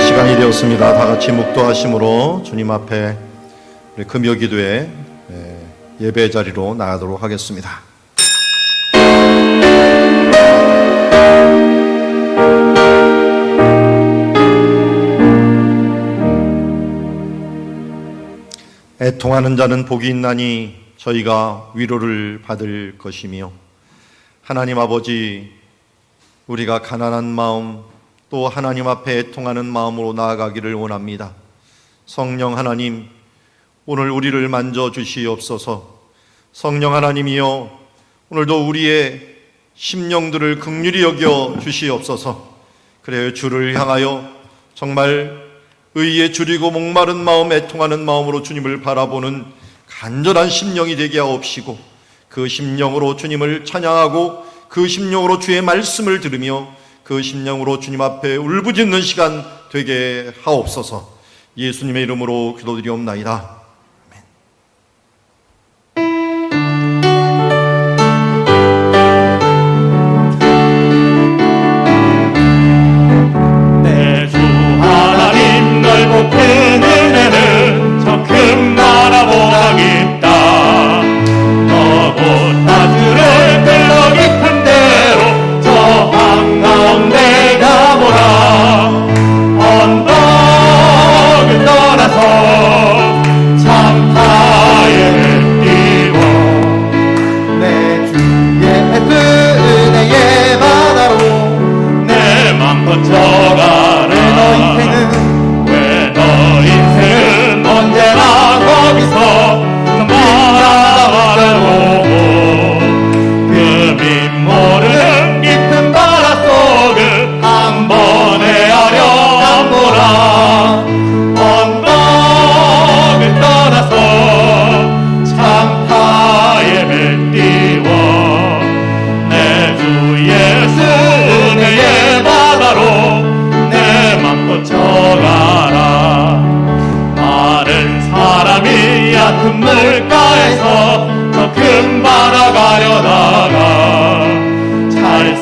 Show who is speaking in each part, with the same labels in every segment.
Speaker 1: 시간이 되었습니다. 다 같이 묵도하심으로 주님 앞에 우리 금요기도에 예배 자리로 나가도록 하겠습니다. 애통하는 자는 복이 있나니 저희가 위로를 받을 것이며, 하나님 아버지, 우리가 가난한 마음 또 하나님 앞에 애통하는 마음으로 나아가기를 원합니다. 성령 하나님, 오늘 우리를 만져주시옵소서. 성령 하나님이여, 오늘도 우리의 심령들을 긍휼히 여겨 주시옵소서. 그래요, 주를 향하여 정말 의에 줄이고 목마른 마음, 애통하는 마음으로 주님을 바라보는 간절한 심령이 되게 하옵시고, 그 심령으로 주님을 찬양하고 그 심령으로 주의 말씀을 들으며 그 심령으로 주님 앞에 울부짖는 시간 되게 하옵소서. 예수님의 이름으로 기도드리옵나이다.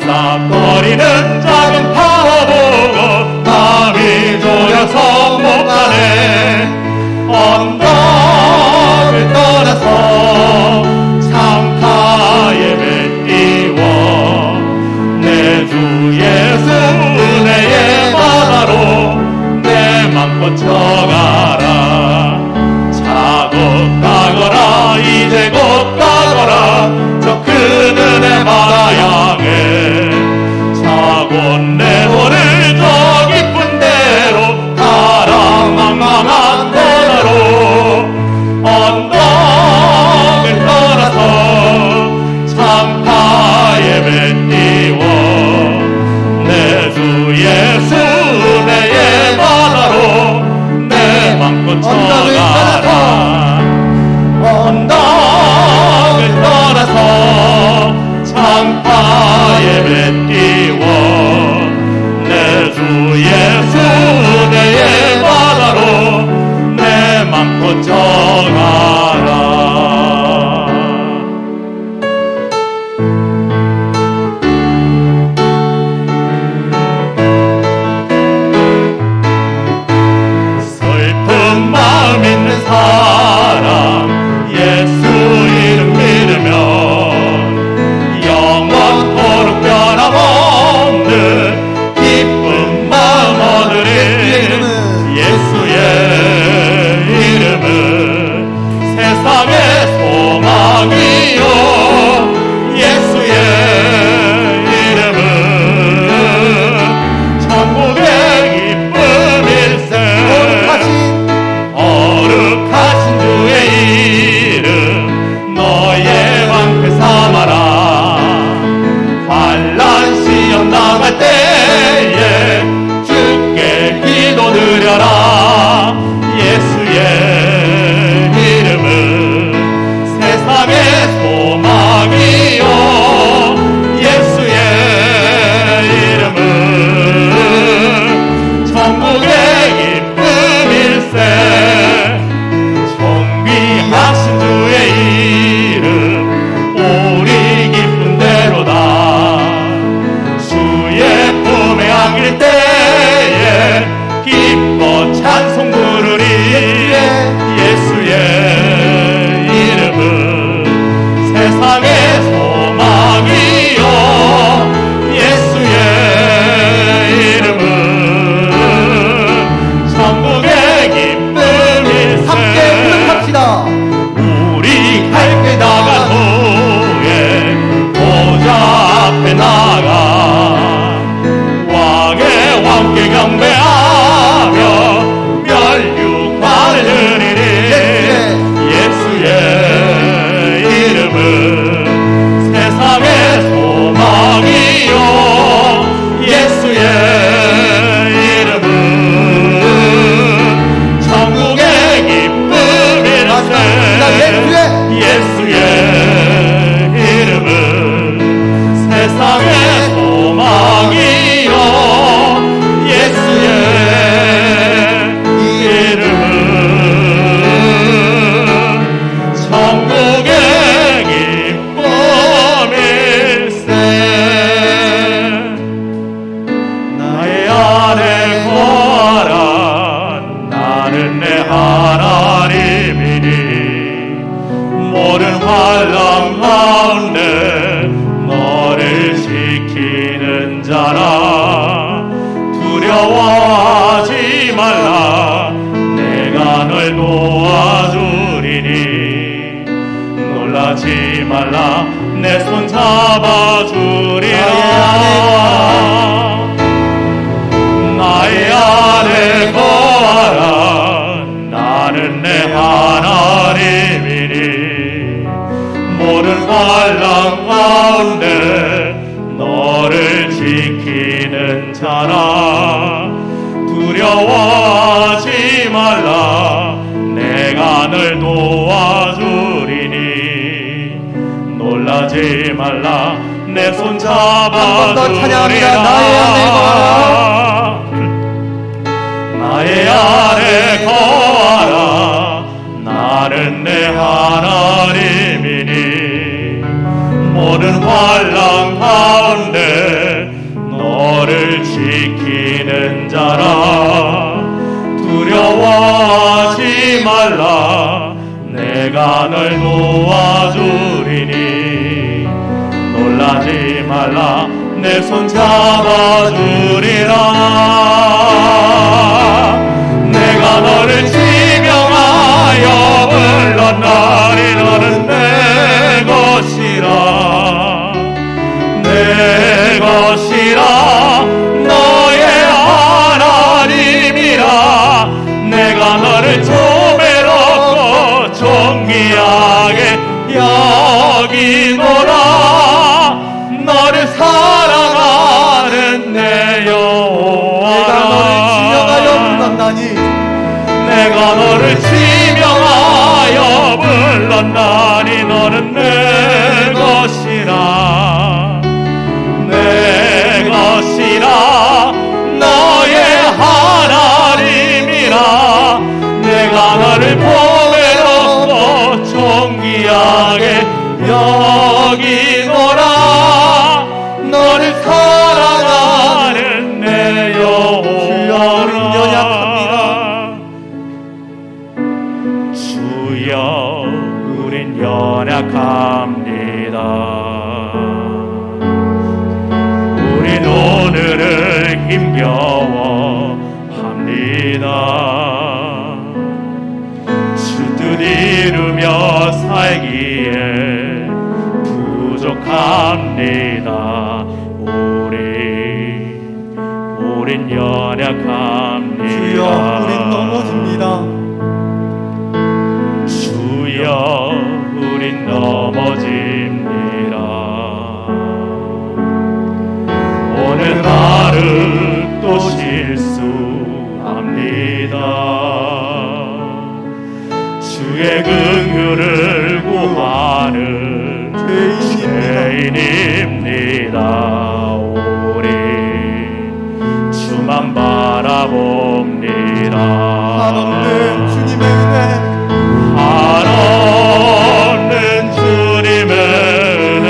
Speaker 2: 쌀싹거리는 작은 파워 보고 마음이 졸여서 못 가네. 언덕을 떠나서 참타 예배 띄워 내 주 예수 은혜의 바다로 내 맘 뻗쳐가라. 차고 가거라 이제 곧 가거라 저 큰 은혜 바다 향해. 차고 말라 내 손 잡아주리라. 나의 안에 거하라. 나는 내 하나님이니 모든 환난 가운데 너를 지키는 자라. 두려워하지 말라. 내가 널 도와주리니 놀라지 말라. 내 손 잡아주리라. 나의 안에 거하라. 나는 내 하나님이니 모든 환난 가운데 너를 지키는 자라. 두려워하지 말라. 내가 널 도와주리니 놀라지 말라. 내 손 잡아주리라. 내가 너를 지명하여 불렀나니 너는 내 것이라. 내 것이라. 너의 하나님이라. 내가 너를 조배롭고 존귀하게 여기노라. 너를 사랑하는 내 여호와라. 내가 너를 지명하여 불렀나니 너는 내 것이라. 내 것이라. 너의 하나님이라. 내가 너를 보배롭고 존귀하게 여기노라. 너를 사랑하는 내 여호와라. 주여 우린 연약합니다. 우린 오늘을 힘겨워합니다. 주 뜻 이루며 살기에 부족합니다. 우린 연약합니다.
Speaker 3: 주여 우린 넘어집니다.
Speaker 2: 주여 우린 넘어집니다. 오늘 하루 또 실수합니다. 주의 긍휼을 구하는 죄인입니다. 우리 주만 바라봅니다.
Speaker 3: 한없는 주님의 은혜,
Speaker 2: 한없는 주님의 은혜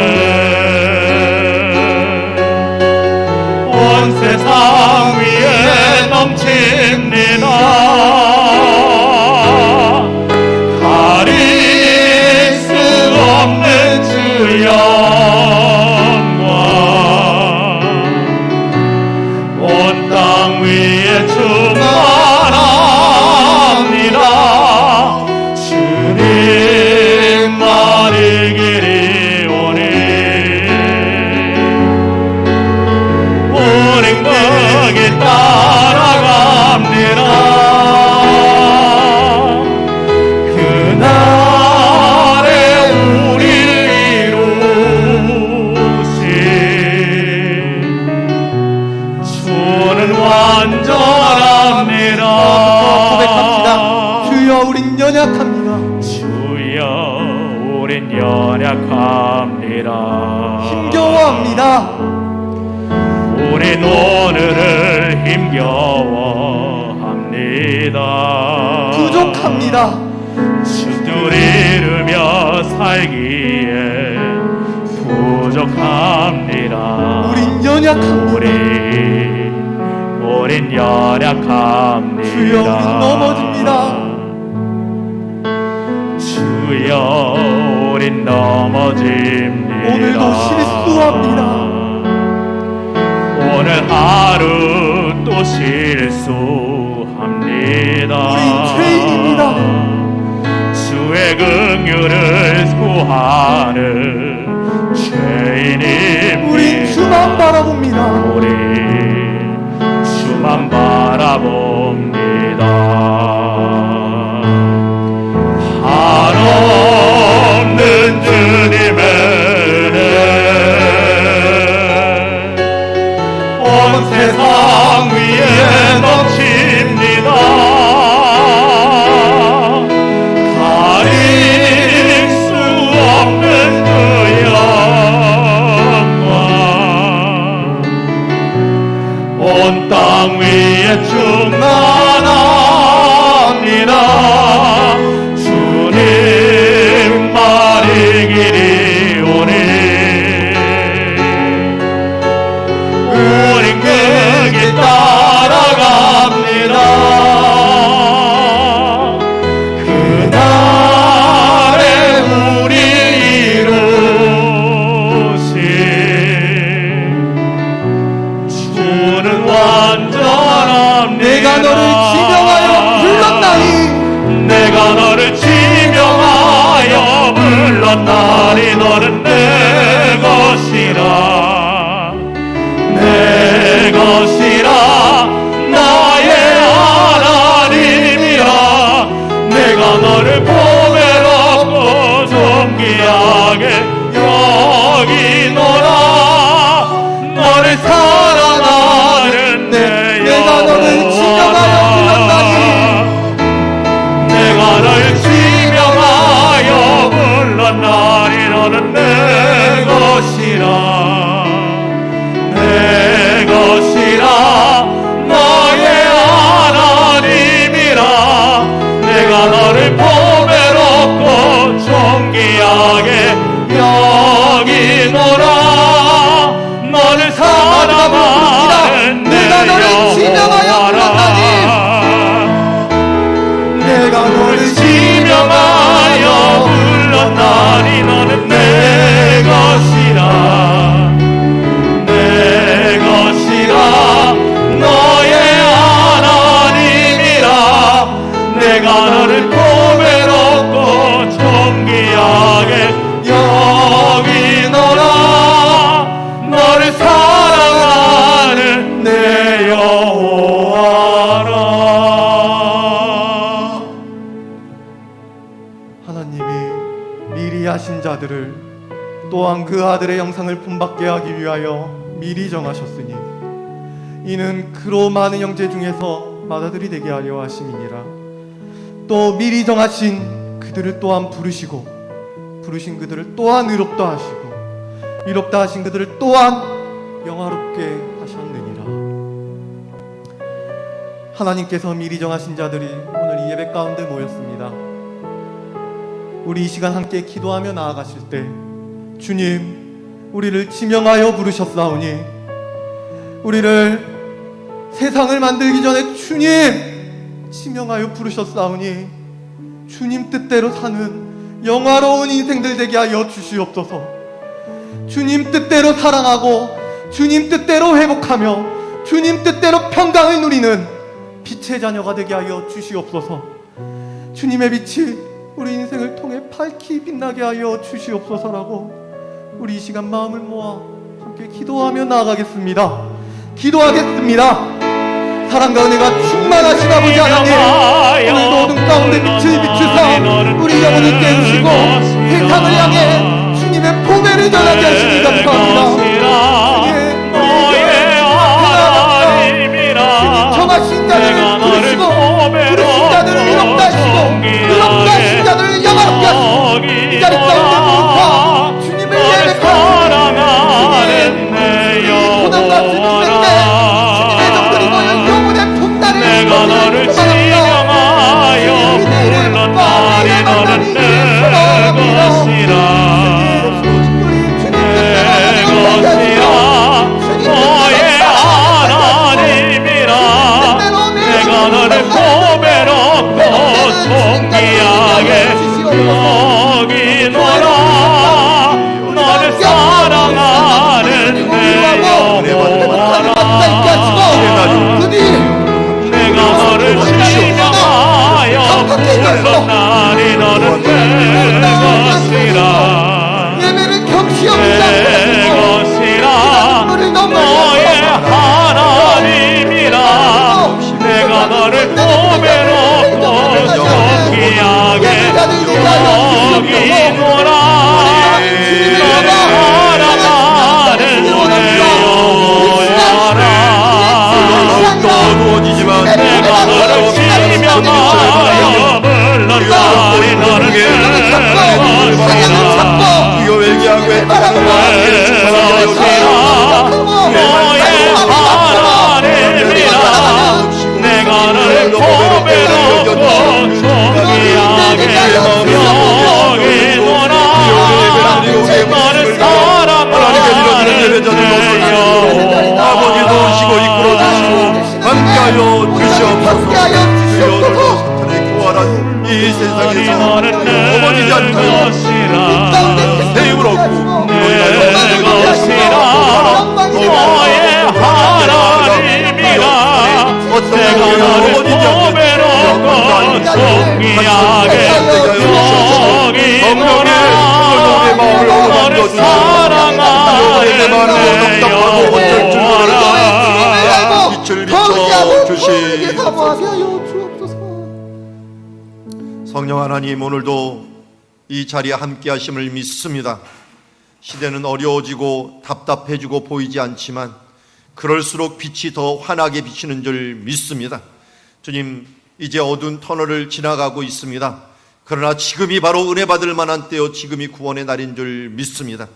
Speaker 2: 온 세상 위에 넘칩니다. 가릴 수 없는 주 영광 온 땅 위에 충만합니다. 주님만 이기리 오니 우린 거기 따라갑니다. 그날에 우리를 이루신 주는 완전합니다.
Speaker 3: 고백합니다. 주여 우린 연약합니다.
Speaker 2: 주여 우린 연약합니다.
Speaker 3: 힘겨워합니다.
Speaker 2: 우린 오늘을 힘겨워합니다.
Speaker 3: 부족합니다.
Speaker 2: 주 뜻 이루며 살기에 부족합니다.
Speaker 3: 우린 연약합니다.
Speaker 2: 우린 연약합니다.
Speaker 3: 주여 우린 넘어집니다.
Speaker 2: 주여 우린 넘어집니다.
Speaker 3: 오늘도 실수합니다.
Speaker 2: 오늘 하루 또 실수합니다.
Speaker 3: 우린 죄인입니다.
Speaker 2: 주의 긍휼을 구하 구하는 죄인입니다.
Speaker 3: 우린 주만 바라봅니다.
Speaker 2: 우리 주만 바라봅니다. 한없는 주님의 은혜 온 세상 위에 넘칩니다. 가릴 수 없는 그 영광 온 땅 위에 충만합니다. 주님 말이 길이 오니 우린 그 길 따라갑니다. 그날에 우리 이루신 주는 완전합니다.
Speaker 3: 내가 너를 지명하여 불렀나니
Speaker 2: 내가 너를 지명하여 불렀나니 너는 내 것이라 내 것이라 나의 하나님이라. 내가 너를 보배롭고 존귀하게 여기노라. 너를 사랑하는 내
Speaker 3: 내가 너를 지명하여 불렀나니
Speaker 2: 내가 널 지명하여 불렀나니 너는 내 것이라 내 것이라 나의 하나님이라. 내가 너를 보배롭고 존귀하게 여기노라. 너를 사랑하는
Speaker 3: 내가 너를 지명하여 불렀나니
Speaker 2: 내가 너를 지명하여 불렀나니 너는 내 것이라 내 것이라 너의 하나님이라. 내가 너를 보배롭고 존귀하게 여기노라. 너를 사랑하는 내 여호와라.
Speaker 3: 하나님이 미리 하신 자들을 또한 그 아들의 영상을 본받게 하기 위하여 미리 정하셨으니 이는 그로 많은 형제 중에서 맏아들이 되게 하려 하심이니라. 또 미리 정하신 그들을 또한 부르시고 부르신 그들을 또한 의롭다 하시고 의롭다 하신 그들을 또한 영화롭게 하셨느니라. 하나님께서 미리 정하신 자들이 오늘 이 예배 가운데 모였습니다. 우리 이 시간 함께 기도하며 나아가실 때 주님 우리를 지명하여 부르셨사오니 우리를 세상을 만들기 전에 주님 지명하여 부르셨사오니 주님 뜻대로 사는 영화로운 인생들 되게 하여 주시옵소서. 주님 뜻대로 사랑하고 주님 뜻대로 회복하며 주님 뜻대로 평강을 누리는 빛의 자녀가 되게 하여 주시옵소서. 주님의 빛이 우리 인생을 통해 밝히 빛나게 하여 주시옵소서라고 우리 이 시간 마음을 모아 함께 기도하며 나아가겠습니다. 기도하겠습니다. 사랑과 은혜가 충만하신 아버지 하나님, 오늘도 어둠 가운데 빛을 비추사 우리 영혼을 깨우시고 세상을 향해 주님의 보배를 전하게 하시니 감사합니다. 주님 정하신 자들을 부르시고 부르신 자들을 이롭다 하시고 의롭다 하신 자들을 영화롭게 하시고 이 자리 가운데 모사 주님을 예배하는 고난과 슬픔의 때 주님의 정들이 모여 영혼의 분단을
Speaker 2: 내가 너를 지명하여 불렀나니 너는 내 것이라 내 것이라
Speaker 1: 이 세상에서
Speaker 2: 너는
Speaker 1: 넘어지지
Speaker 2: 내
Speaker 1: 않도록
Speaker 2: 것이라
Speaker 1: 새 힘을 얻고
Speaker 2: 내 것이라 너의 하나님이라 내가 너를 보배롭고 정리하게 여기 너를 사랑하는 내 영혼아
Speaker 1: 빛을 비춰 주시옵소서. 성령 하나님, 오늘도 이 자리에 함께 하심을 믿습니다. 시대는 어려워지고 답답해지고 보이지 않지만 그럴수록 빛이 더 환하게 비치는 줄 믿습니다. 주님, 이제 어두운 터널을 지나가고 있습니다. 그러나 지금이 바로 은혜 받을 만한 때요, 지금이 구원의 날인 줄 믿습니다.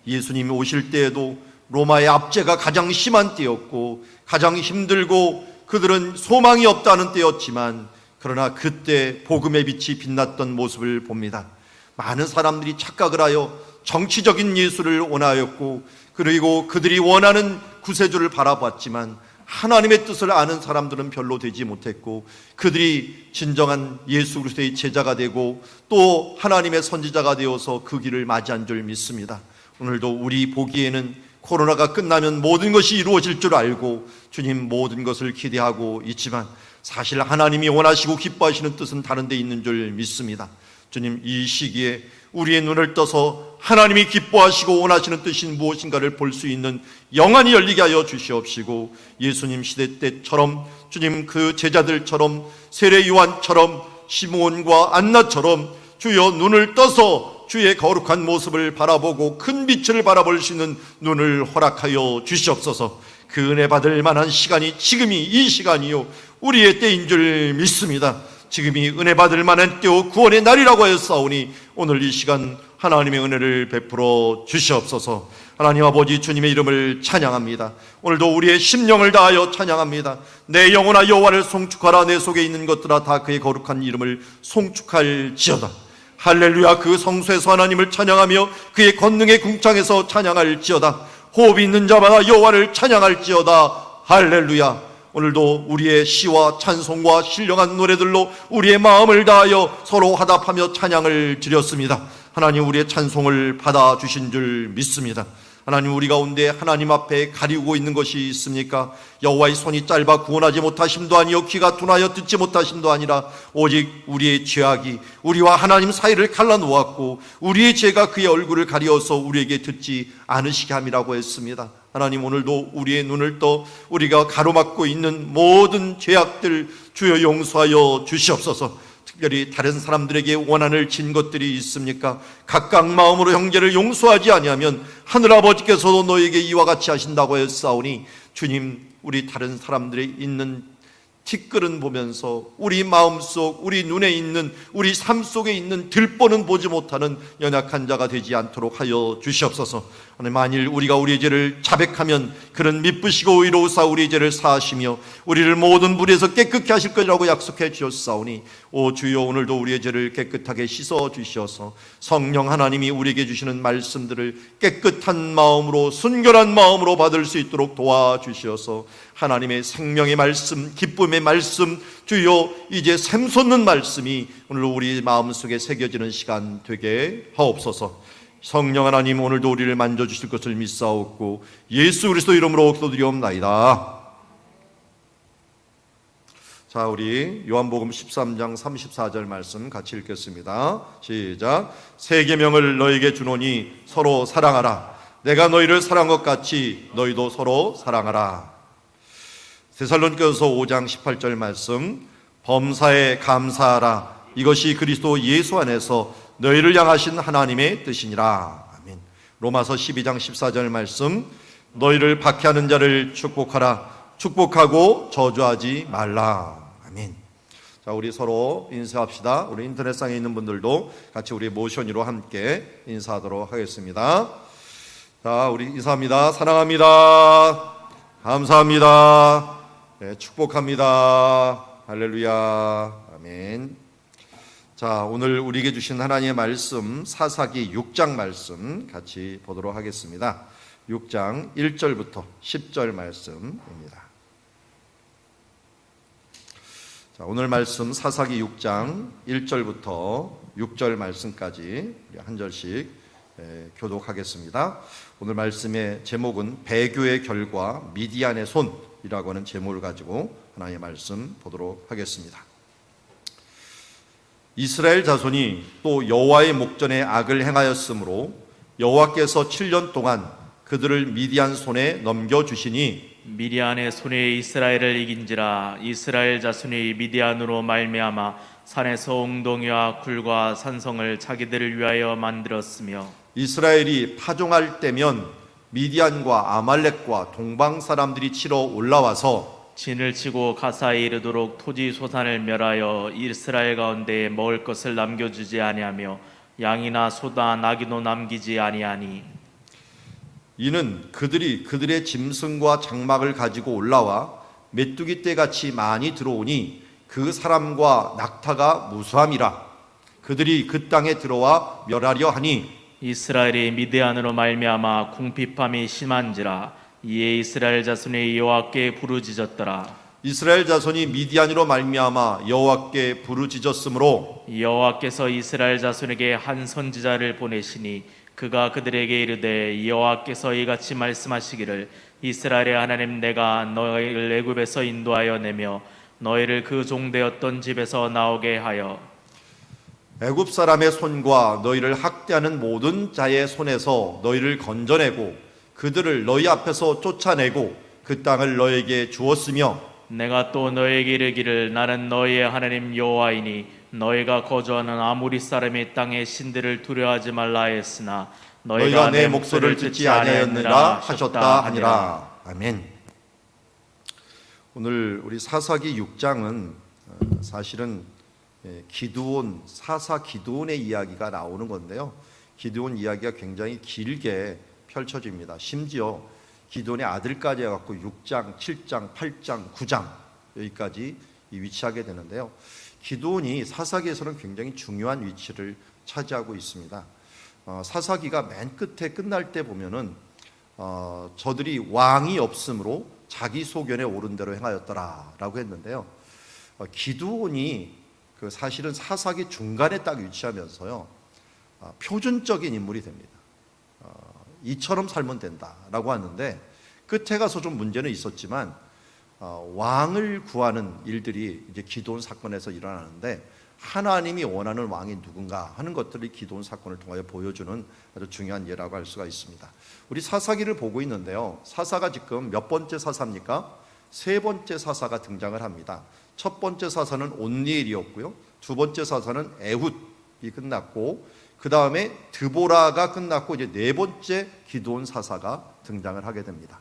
Speaker 1: 예수님이 오실 때에도 로마의 압제가 가장 심한 때였고 가장 힘들고 그들은 소망이 없다는 때였지만, 그러나 그때 복음의 빛이 빛났던 모습을 봅니다. 많은 사람들이 착각을 하여 정치적인 예수를 원하였고, 그리고 그들이 원하는 구세주를 바라봤지만 하나님의 뜻을 아는 사람들은 별로 되지 못했고, 그들이 진정한 예수 그리스도의 제자가 되고 또 하나님의 선지자가 되어서 그 길을 맞이한 줄 믿습니다. 오늘도 우리 보기에는 코로나가 끝나면 모든 것이 이루어질 줄 알고 주님 모든 것을 기대하고 있지만, 사실 하나님이 원하시고 기뻐하시는 뜻은 다른 데 있는 줄 믿습니다. 주님, 이 시기에 우리의 눈을 떠서 하나님이 기뻐하시고 원하시는 뜻이 무엇인가를 볼 수 있는 영안이 열리게 하여 주시옵시고, 예수님 시대 때처럼 주님 그 제자들처럼 세례 요한처럼 시므온과 안나처럼 주여 눈을 떠서 주의 거룩한 모습을 바라보고 큰 빛을 바라볼 수 있는 눈을 허락하여 주시옵소서. 그 은혜 받을 만한 시간이 지금이 이 시간이요 우리의 때인 줄 믿습니다. 지금이 은혜 받을 만한 때요 구원의 날이라고 하였사오니 오늘 이 시간 하나님의 은혜를 베풀어 주시옵소서. 하나님 아버지, 주님의 이름을 찬양합니다. 오늘도 우리의 심령을 다하여 찬양합니다. 내 영혼아 여호와를 송축하라. 내 속에 있는 것들아 다 그의 거룩한 이름을 송축할지어다. 할렐루야. 그 성소에서 하나님을 찬양하며 그의 권능의 궁창에서 찬양할지어다. 호흡이 있는 자마다 여호와를 찬양할지어다. 할렐루야. 오늘도 우리의 시와 찬송과 신령한 노래들로 우리의 마음을 다하여 서로 화답하며 찬양을 드렸습니다. 하나님, 우리의 찬송을 받아주신 줄 믿습니다. 하나님, 우리 가운데 하나님 앞에 가리우고 있는 것이 있습니까? 여호와의 손이 짧아 구원하지 못하심도 아니요 귀가 둔하여 듣지 못하심도 아니라 오직 우리의 죄악이 우리와 하나님 사이를 갈라놓았고 우리의 죄가 그의 얼굴을 가리어서 우리에게 듣지 않으시게 함이라고 했습니다. 하나님, 오늘도 우리의 눈을 떠 우리가 가로막고 있는 모든 죄악들 주여 용서하여 주시옵소서. 특별히 다른 사람들에게 원한을 진 것들이 있습니까? 각각 마음으로 형제를 용서하지 아니하면 하늘아버지께서도 너에게 이와 같이 하신다고 했사오니, 주님, 우리 다른 사람들이 있는 티끌은 보면서 우리 마음속, 우리 눈에 있는, 우리 삶 속에 있는 들보는 보지 못하는 연약한 자가 되지 않도록 하여 주시옵소서. 만일 우리가 우리의 죄를 자백하면 그는 미쁘시고 의로우사 우리의 죄를 사하시며 우리를 모든 불에서 깨끗게 하실 것이라고 약속해 주셨사오니, 오 주여, 오늘도 우리의 죄를 깨끗하게 씻어 주시어서 성령 하나님이 우리에게 주시는 말씀들을 깨끗한 마음으로, 순결한 마음으로 받을 수 있도록 도와주시어서 하나님의 생명의 말씀, 기쁨의 말씀, 주여 이제 샘솟는 말씀이 오늘 우리 마음속에 새겨지는 시간 되게 하옵소서. 성령 하나님, 오늘도 우리를 만져주실 것을 믿사옵고 예수 그리스도 이름으로 기도드리옵나이다. 자, 우리 요한복음 13장 34절 말씀 같이 읽겠습니다. 시작. 새 계명을 너에게 주노니 서로 사랑하라. 내가 너희를 사랑한 것 같이 너희도 서로 사랑하라. 데살로니가서 5장 18절 말씀. 범사에 감사하라. 이것이 그리스도 예수 안에서 너희를 향하신 하나님의 뜻이니라. 아멘. 로마서 12장 14절 말씀. 너희를 박해하는 자를 축복하라. 축복하고 저주하지 말라. 아멘. 자, 우리 서로 인사합시다. 우리 인터넷상에 있는 분들도 같이 우리 모션으로 함께 인사하도록 하겠습니다. 자, 우리 인사합니다. 사랑합니다. 감사합니다. 네, 축복합니다. 할렐루야. 아멘. 자, 오늘 우리에게 주신 하나님의 말씀 사사기 6장 말씀 같이 보도록 하겠습니다. 6장 1절부터 10절 말씀입니다. 자, 오늘 말씀 사사기 6장 1절부터 6절 말씀까지 우리 한 절씩 교독하겠습니다. 오늘 말씀의 제목은 배교의 결과 미디안의 손이라고 하는 제목을 가지고 하나님의 말씀 보도록 하겠습니다. 이스라엘 자손이 또 여호와의 목전에 악을 행하였으므로 여호와께서 7년 동안 그들을 미디안 손에 넘겨주시니
Speaker 2: 미디안의 손에 이스라엘을 이긴지라. 이스라엘 자손이 미디안으로 말미암아 산에서 웅덩이와 굴과 산성을 자기들을 위하여 만들었으며
Speaker 1: 이스라엘이 파종할 때면 미디안과 아말렉과 동방 사람들이 치러 올라와서
Speaker 2: 진을 치고 가사에 이르도록 토지 소산을 멸하여 이스라엘 가운데 먹을 것을 남겨주지 아니하며 양이나 소나 나귀도 남기지 아니하니
Speaker 1: 이는 그들이 그들의 짐승과 장막을 가지고 올라와 메뚜기 떼같이 많이 들어오니 그 사람과 낙타가 무수함이라. 그들이 그 땅에 들어와 멸하려 하니
Speaker 2: 이스라엘이 미디안으로 말미암아 궁핍함이 심한지라. 이에 이스라엘 자손이 여호와께 부르짖었더라.
Speaker 1: 이스라엘 자손이 미디안으로 말미암아 여호와께 부르짖었으므로
Speaker 2: 여호와께서 이스라엘 자손에게 한 선지자를 보내시니 그가 그들에게 이르되 여호와께서 이같이 말씀하시기를 이스라엘의 하나님 내가 너희를 애굽에서 인도하여 내며 너희를 그 종되었던 집에서 나오게 하여
Speaker 1: 애굽 사람의 손과 너희를 학대하는 모든 자의 손에서 너희를 건져내고 그들을 너희 앞에서 쫓아내고 그 땅을 너희에게 주었으며
Speaker 2: 내가 또 너희에게 이르기를 나는 너희의 하나님 여호와이니 너희가 거주하는 아무리 사람의 땅의 신들을 두려워하지 말라 했으나
Speaker 1: 너희가 내 목소리를 듣지 아니하였느라 하셨다 하니라. 아멘. 오늘 우리 사사기 6장은 사실은 기드온, 사사 기드온의 이야기가 나오는 건데요. 기드온 이야기가 굉장히 길게 펼쳐집니다. 심지어 기드온의 아들까지 해갖고 6장, 7장, 8장, 9장 여기까지 위치하게 되는데요. 기드온이 사사기에서는 굉장히 중요한 위치를 차지하고 있습니다. 사사기가 맨 끝에 끝날 때 보면은 저들이 왕이 없으므로 자기 소견에 옳은 대로 행하였더라라고 했는데요. 기드온이 사실은 사사기 중간에 딱 위치하면서요, 표준적인 인물이 됩니다. 이처럼 살면 된다라고 하는데 끝에 가서 좀 문제는 있었지만 왕을 구하는 일들이 이제 기드온 사건에서 일어나는데 하나님이 원하는 왕이 누군가 하는 것들이 기드온 사건을 통하여 보여주는 아주 중요한 예라고 할 수가 있습니다. 우리 사사기를 보고 있는데요. 사사가 지금 몇 번째 사사입니까? 세 번째 사사가 등장을 합니다. 첫 번째 사사는 온니엘이었고요. 두 번째 사사는 에훗이 끝났고 그 다음에 드보라가 끝났고 이제 네 번째 기드온 사사가 등장을 하게 됩니다.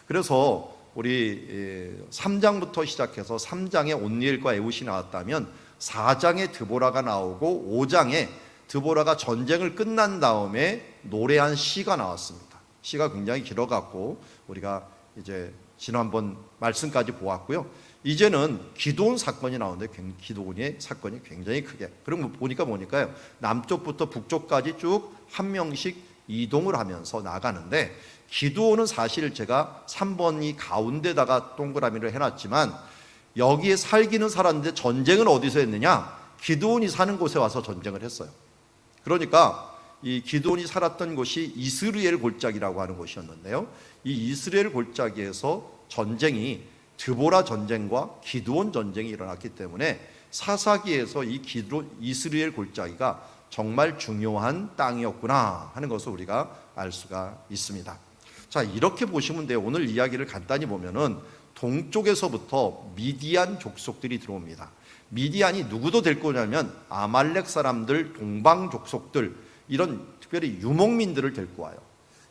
Speaker 1: 그래서 우리 3장부터 시작해서 3장에 온니엘과 에훗이 나왔다면 4장에 드보라가 나오고 5장에 드보라가 전쟁을 끝난 다음에 노래한 시가 나왔습니다. 시가 굉장히 길어갖고 우리가 이제 지난번 말씀까지 보았고요. 이제는 기드온 사건이 나오는데 기드온의 사건이 굉장히 크게, 그럼 보니까요 남쪽부터 북쪽까지 쭉 한 명씩 이동을 하면서 나가는데 기드온은 사실 제가 3번이 가운데다가 동그라미를 해놨지만 여기에 살기는 살았는데 전쟁은 어디서 했느냐? 기드온이 사는 곳에 와서 전쟁을 했어요. 그러니까 이 기드온이 살았던 곳이 이스르엘 골짜기라고 하는 곳이었는데요. 이 이스라엘 골짜기에서 전쟁이 드보라 전쟁과 기드온 전쟁이 일어났기 때문에 사사기에서 이 이스라엘 골짜기가 정말 중요한 땅이었구나 하는 것을 우리가 알 수가 있습니다. 자, 이렇게 보시면 돼요. 오늘 이야기를 간단히 보면은 동쪽에서부터 미디안 족속들이 들어옵니다. 미디안이 누구도 데리고 오냐면 아말렉 사람들, 동방 족속들, 이런 특별히 유목민들을 데리고 와요.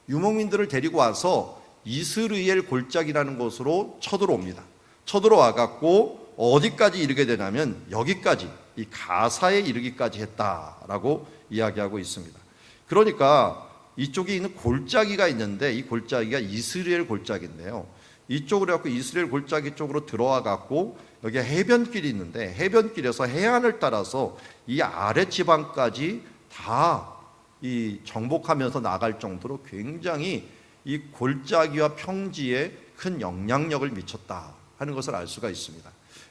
Speaker 1: 유목민들을 데리고 와서 이스라엘 골짜기라는 곳으로 쳐들어옵니다. 쳐들어와 갖고 어디까지 이르게 되냐면 여기까지, 이 가사에 이르기까지 했다라고 이야기하고 있습니다. 그러니까 이쪽에 있는 골짜기가 있는데 이 골짜기가 이스라엘 골짜기인데요. 이쪽으로 해갖고 이스라엘 골짜기 쪽으로 들어와 갖고 여기 해변길이 있는데 해변길에서 해안을 따라서 이 아래 지방까지 다 이 정복하면서 나갈 정도로 굉장히 이 골짜기와 평지에 큰 영향력을 미쳤다 하는 것을 알 수가 있습니다.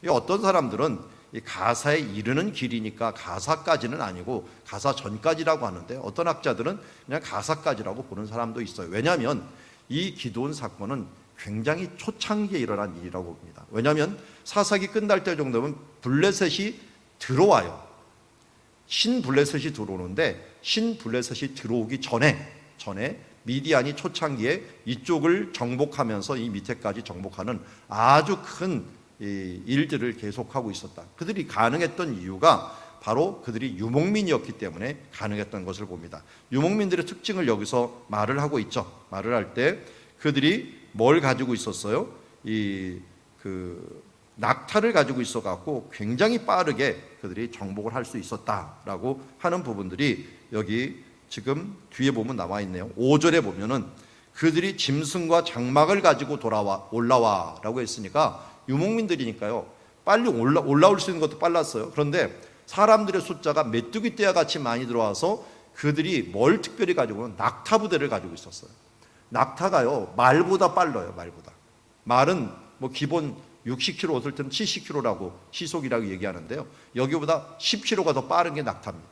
Speaker 1: 어떤 사람들은 이 가사에 이르는 길이니까 가사까지는 아니고 가사 전까지라고 하는데, 어떤 학자들은 그냥 가사까지라고 보는 사람도 있어요. 왜냐하면 이 기드온 사건은 굉장히 초창기에 일어난 일이라고 봅니다. 왜냐하면 사사기 끝날 때 정도면 블레셋이 들어와요. 신블레셋이 들어오는데, 신블레셋이 들어오기 전에 미디안이 초창기에 이쪽을 정복하면서 이 밑에까지 정복하는 아주 큰 일들을 계속하고 있었다. 그들이 가능했던 이유가 바로 그들이 유목민이었기 때문에 가능했던 것을 봅니다. 유목민들의 특징을 여기서 말을 하고 있죠. 말을 할 때 그들이 뭘 가지고 있었어요? 낙타를 가지고 있어 갖고 굉장히 빠르게 그들이 정복을 할 수 있었다라고 하는 부분들이 여기 지금 뒤에 보면 나와 있네요. 5절에 보면은 그들이 짐승과 장막을 가지고 올라와라고 했으니까 유목민들이니까요, 빨리 올라올 수 있는 것도 빨랐어요. 그런데 사람들의 숫자가 메뚜기 떼와 같이 많이 들어와서 그들이 뭘 특별히 가지고 오는 낙타 부대를 가지고 있었어요. 낙타가요, 말보다 빨라요. 말은 뭐 기본 60km, 어떨 때는 70km라고 시속이라고 얘기하는데요, 여기보다 10km가 더 빠른 게 낙타입니다.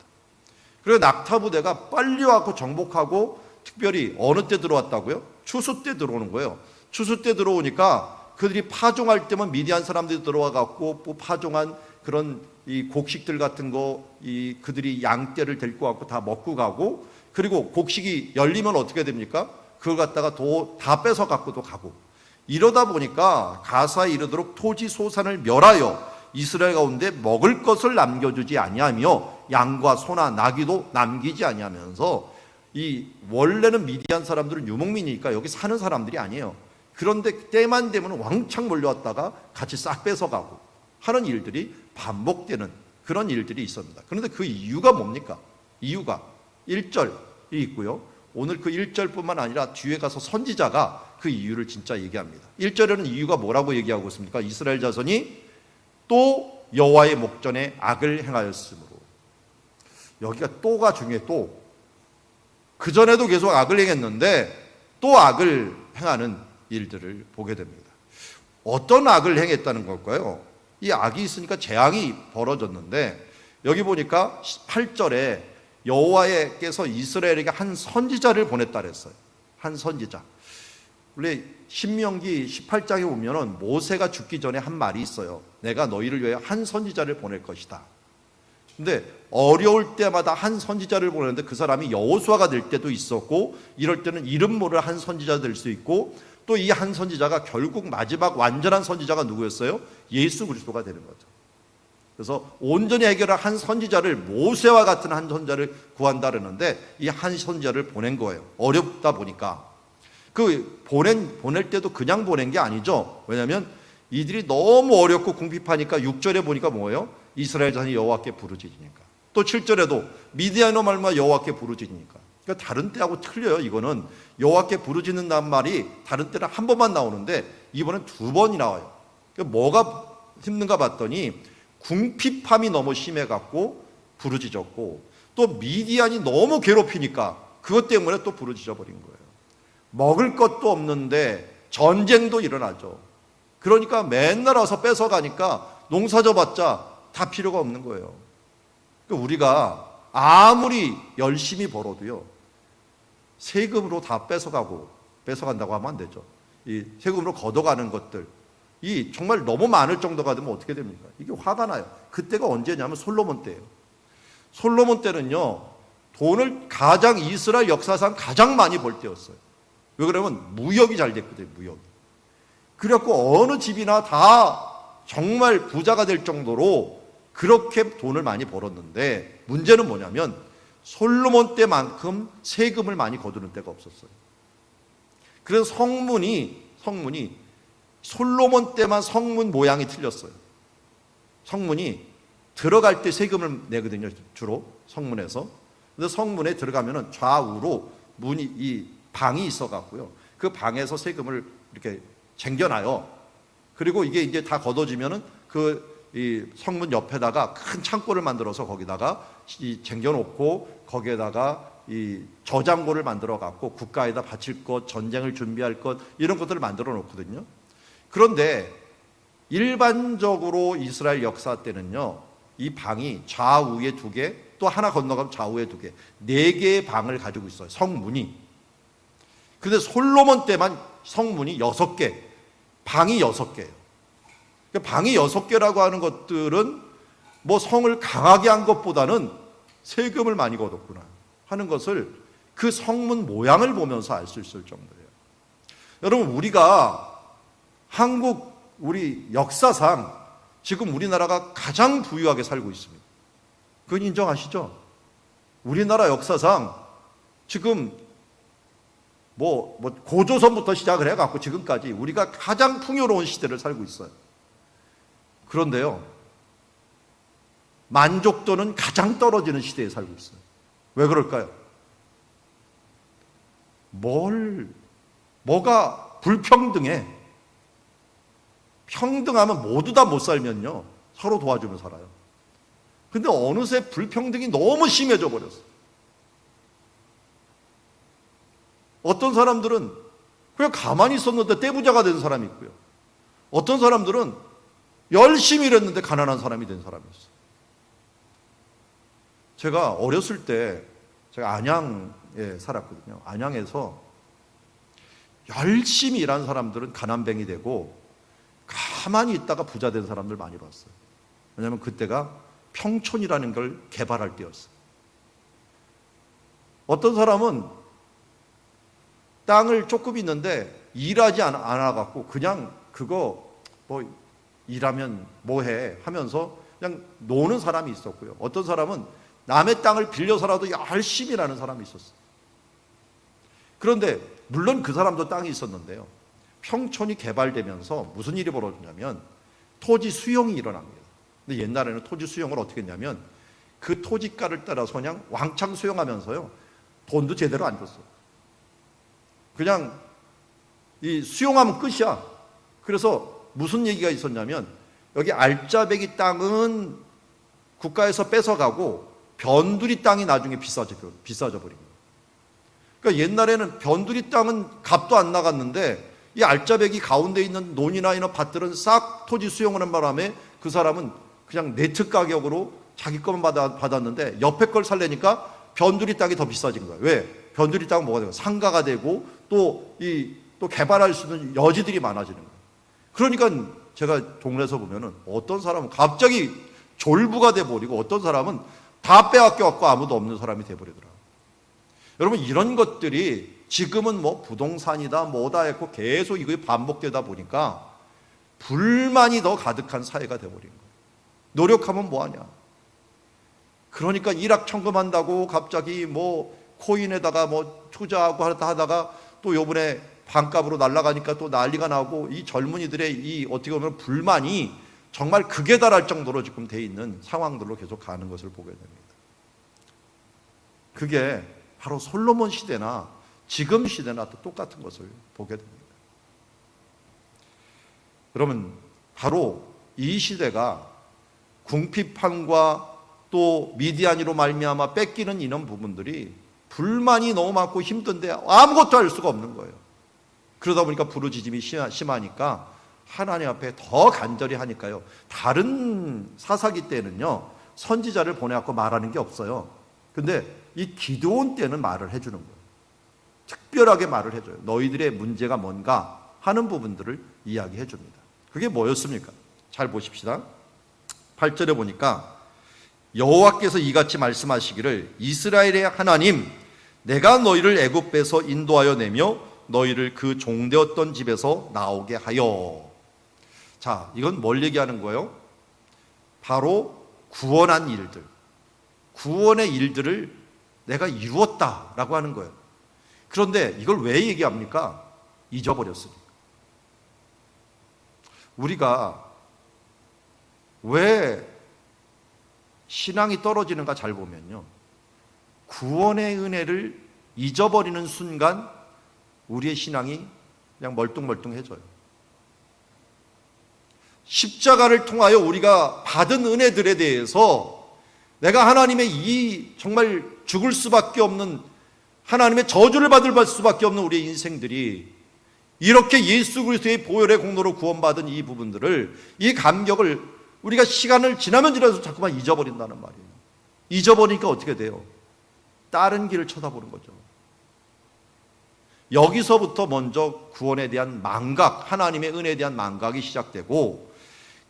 Speaker 1: 그리고 낙타 부대가 빨리 와서 정복하고, 특별히 어느 때 들어왔다고요? 추수 때 들어오는 거예요. 추수 때 들어오니까 그들이 파종할 때면 미디안 사람들이 들어와 갖고 뭐 파종한 그런 이 곡식들 같은 거, 그들이 양떼를 데리고 갖고 다 먹고 가고, 그리고 곡식이 열리면 어떻게 됩니까? 그걸 갖다가 다 뺏어 갖고도 가고, 이러다 보니까 가사에 이르도록 토지 소산을 멸하여 이스라엘 가운데 먹을 것을 남겨주지 아니하며 양과 소나 나귀도 남기지 아니하면서, 이 원래는 미디안 사람들은 유목민이니까 여기 사는 사람들이 아니에요. 그런데 때만 되면 왕창 몰려왔다가 같이 싹 뺏어가고 하는 일들이 반복되는 그런 일들이 있습니다. 그런데 그 이유가 뭡니까? 이유가 1절이 있고요, 오늘 그 1절뿐만 아니라 뒤에 가서 선지자가 그 이유를 진짜 얘기합니다. 1절에는 이유가 뭐라고 얘기하고 있습니까? 이스라엘 자손이 또 여호와의 목전에 악을 행하였으므로. 여기가 또가 중요해. 또 그전에도 계속 악을 행했는데 또 악을 행하는 일들을 보게 됩니다. 어떤 악을 행했다는 걸까요? 이 악이 있으니까 재앙이 벌어졌는데, 여기 보니까 8절에 여호와께서 이스라엘에게 한 선지자를 보냈다 그랬어요. 한 선지자. 원래 신명기 18장에 보면은 모세가 죽기 전에 한 말이 있어요. 내가 너희를 위하여 한 선지자를 보낼 것이다. 근데 어려울 때마다 한 선지자를 보내는데 그 사람이 여호수아가 될 때도 있었고, 이럴 때는 이름 모를 한 선지자 될 수 있고, 또 이 한 선지자가 결국 마지막 완전한 선지자가 누구였어요? 예수 그리스도가 되는 거죠. 그래서 온전히 해결할 한 선지자를, 모세와 같은 한 선지자를 구한다 그러는데, 이 한 선지자를 보낸 거예요. 어렵다 보니까. 보낼 때도 그냥 보낸 게 아니죠. 왜냐하면 이들이 너무 어렵고 궁핍하니까 6절에 보니까 뭐예요? 이스라엘 자손이 여호와께 부르짖으니까. 또 7절에도 미디안으로 말미암아 여호와께 부르짖으니까. 그러니까 다른 때하고 틀려요. 이거는 여호와께 부르짖는다는 말이 다른 때는 한 번만 나오는데 이번엔 두 번이 나와요. 그러니까 뭐가 힘든가 봤더니 궁핍함이 너무 심해갖고 부르짖었고, 또 미디안이 너무 괴롭히니까 그것 때문에 또 부르짖어 버린 거예요. 먹을 것도 없는데 전쟁도 일어나죠. 그러니까 맨날 와서 뺏어가니까 농사져봤자 다 필요가 없는 거예요. 그러니까 우리가 아무리 열심히 벌어도요, 세금으로 다 뺏어간다고 하면 안 되죠. 이 세금으로 걷어가는 것들, 이 정말 너무 많을 정도가 되면 어떻게 됩니까? 이게 화가 나요. 그때가 언제냐면 솔로몬 때예요. 솔로몬 때는요, 돈을 가장 이스라엘 역사상 가장 많이 벌 때였어요. 왜 그러면 무역이 잘 됐거든요. 무역이. 그래갖고 어느 집이나 다 정말 부자가 될 정도로 그렇게 돈을 많이 벌었는데, 문제는 뭐냐면 솔로몬 때만큼 세금을 많이 거두는 때가 없었어요. 그래서 성문이 솔로몬 때만 성문 모양이 틀렸어요. 성문이 들어갈 때 세금을 내거든요. 주로 성문에서. 근데 성문에 들어가면은 좌우로 이 방이 있어 갖고요, 그 방에서 세금을 이렇게 쟁겨놔요. 그리고 이게 이제 다 걷어지면은 이 성문 옆에다가 큰 창고를 만들어서 거기다가 쟁겨놓고, 거기에다가 이 저장고를 만들어 갖고 국가에다 바칠 것, 전쟁을 준비할 것, 이런 것들을 만들어 놓거든요. 그런데 일반적으로 이스라엘 역사 때는요, 이 방이 좌우에 2개, 또 하나 건너가면 좌우에 2개, 4개의 방을 가지고 있어요. 성문이. 근데 솔로몬 때만 성문이 6개, 방이 6개예요. 방이 6개라고 하는 것들은 뭐 성을 강하게 한 것보다는 세금을 많이 걷었구나 하는 것을 그 성문 모양을 보면서 알 수 있을 정도예요. 여러분, 우리가 한국 우리 역사상 지금 우리나라가 가장 부유하게 살고 있습니다. 그건 인정하시죠? 우리나라 역사상 지금 뭐 고조선부터 시작을 해갖고 지금까지 우리가 가장 풍요로운 시대를 살고 있어요. 그런데요, 만족도는 가장 떨어지는 시대에 살고 있어요. 왜 그럴까요? 뭐가 불평등해? 평등하면 모두 다 못 살면요, 서로 도와주면 살아요. 근데 어느새 불평등이 너무 심해져 버렸어요. 어떤 사람들은 그냥 가만히 있었는데 떼부자가 된 사람이 있고요. 어떤 사람들은 열심히 일했는데 가난한 사람이 된 사람이 있어요. 제가 어렸을 때 제가 안양에 살았거든요. 안양에서 열심히 일한 사람들은 가난뱅이 되고 가만히 있다가 부자 된 사람들 많이 봤어요. 왜냐하면 그때가 평촌이라는 걸 개발할 때였어요. 어떤 사람은 땅을 조금 있는데 일하지 않아갖고 그냥 그거 뭐 일하면 뭐해 하면서 그냥 노는 사람이 있었고요. 어떤 사람은 남의 땅을 빌려서라도 열심히 일하는 사람이 있었어요. 그런데 물론 그 사람도 땅이 있었는데요, 평촌이 개발되면서 무슨 일이 벌어지냐면 토지 수용이 일어납니다. 근데 옛날에는 토지 수용을 어떻게 했냐면 그 토지가를 따라서 그냥 왕창 수용하면서요, 돈도 제대로 안 줬어요. 그냥 이 수용하면 끝이야. 그래서 무슨 얘기가 있었냐면 여기 알짜배기 땅은 국가에서 뺏어가고 변두리 땅이 나중에 비싸져 버립니다. 그러니까 옛날에는 변두리 땅은 값도 안 나갔는데 이 알짜배기 가운데 있는 논이나 이런 밭들은 싹 토지 수용을 한 바람에 그 사람은 그냥 네트 가격으로 자기 것만 받았는데 옆에 걸 살려니까 변두리 땅이 더 비싸진 거예요. 왜? 변두리 땅은 뭐가 되고 상가가 되고 또 개발할 수 있는 여지들이 많아지는 거예요. 그러니까 제가 동네에서 보면은 어떤 사람은 갑자기 졸부가 돼버리고 어떤 사람은 다 빼앗겨갖고 아무도 없는 사람이 돼버리더라고요. 여러분, 이런 것들이 지금은 뭐 부동산이다 뭐다 했고 계속 이거 반복되다 보니까 불만이 더 가득한 사회가 돼버린 거예요. 노력하면 뭐하냐? 그러니까 일확천금한다고 갑자기 뭐 코인에다가 뭐 투자하고 하다가 또 요번에 반값으로 날아가니까 또 난리가 나고 이 젊은이들의 이 어떻게 보면 불만이 정말 극에 달할 정도로 지금 돼 있는 상황들로 계속 가는 것을 보게 됩니다. 그게 바로 솔로몬 시대나 지금 시대나 또 똑같은 것을 보게 됩니다. 그러면 바로 이 시대가 궁핍함과 또 미디안으로 말미암아 뺏기는 이런 부분들이 불만이 너무 많고 힘든데 아무것도 할 수가 없는 거예요. 그러다 보니까 부르짖음이 심하니까 하나님 앞에 더 간절히 하니까요, 다른 사사기 때는요 선지자를 보내갖고 말하는 게 없어요. 근데 이 기드온 때는 말을 해주는 거예요. 특별하게 말을 해줘요. 너희들의 문제가 뭔가 하는 부분들을 이야기해 줍니다. 그게 뭐였습니까? 잘 보십시다. 8절에 보니까 여호와께서 이같이 말씀하시기를 이스라엘의 하나님, 내가 너희를 애굽에서 인도하여 내며 너희를 그 종되었던 집에서 나오게 하여. 자, 이건 뭘 얘기하는 거예요? 바로 구원한 일들, 구원의 일들을 내가 이루었다라고 하는 거예요. 그런데 이걸 왜 얘기합니까? 잊어버렸으니까. 우리가 왜 신앙이 떨어지는가 잘 보면요, 구원의 은혜를 잊어버리는 순간 우리의 신앙이 그냥 멀뚱멀뚱해져요. 십자가를 통하여 우리가 받은 은혜들에 대해서 내가 하나님의 이 정말 죽을 수밖에 없는, 하나님의 저주를 받을 수밖에 없는 우리의 인생들이 이렇게 예수 그리스도의 보혈의 공로로 구원받은 이 부분들을, 이 감격을 우리가 시간을 지나면 지날수록 자꾸만 잊어버린다는 말이에요. 잊어버리니까 어떻게 돼요? 다른 길을 쳐다보는 거죠. 여기서부터 먼저 구원에 대한 망각, 하나님의 은혜에 대한 망각이 시작되고,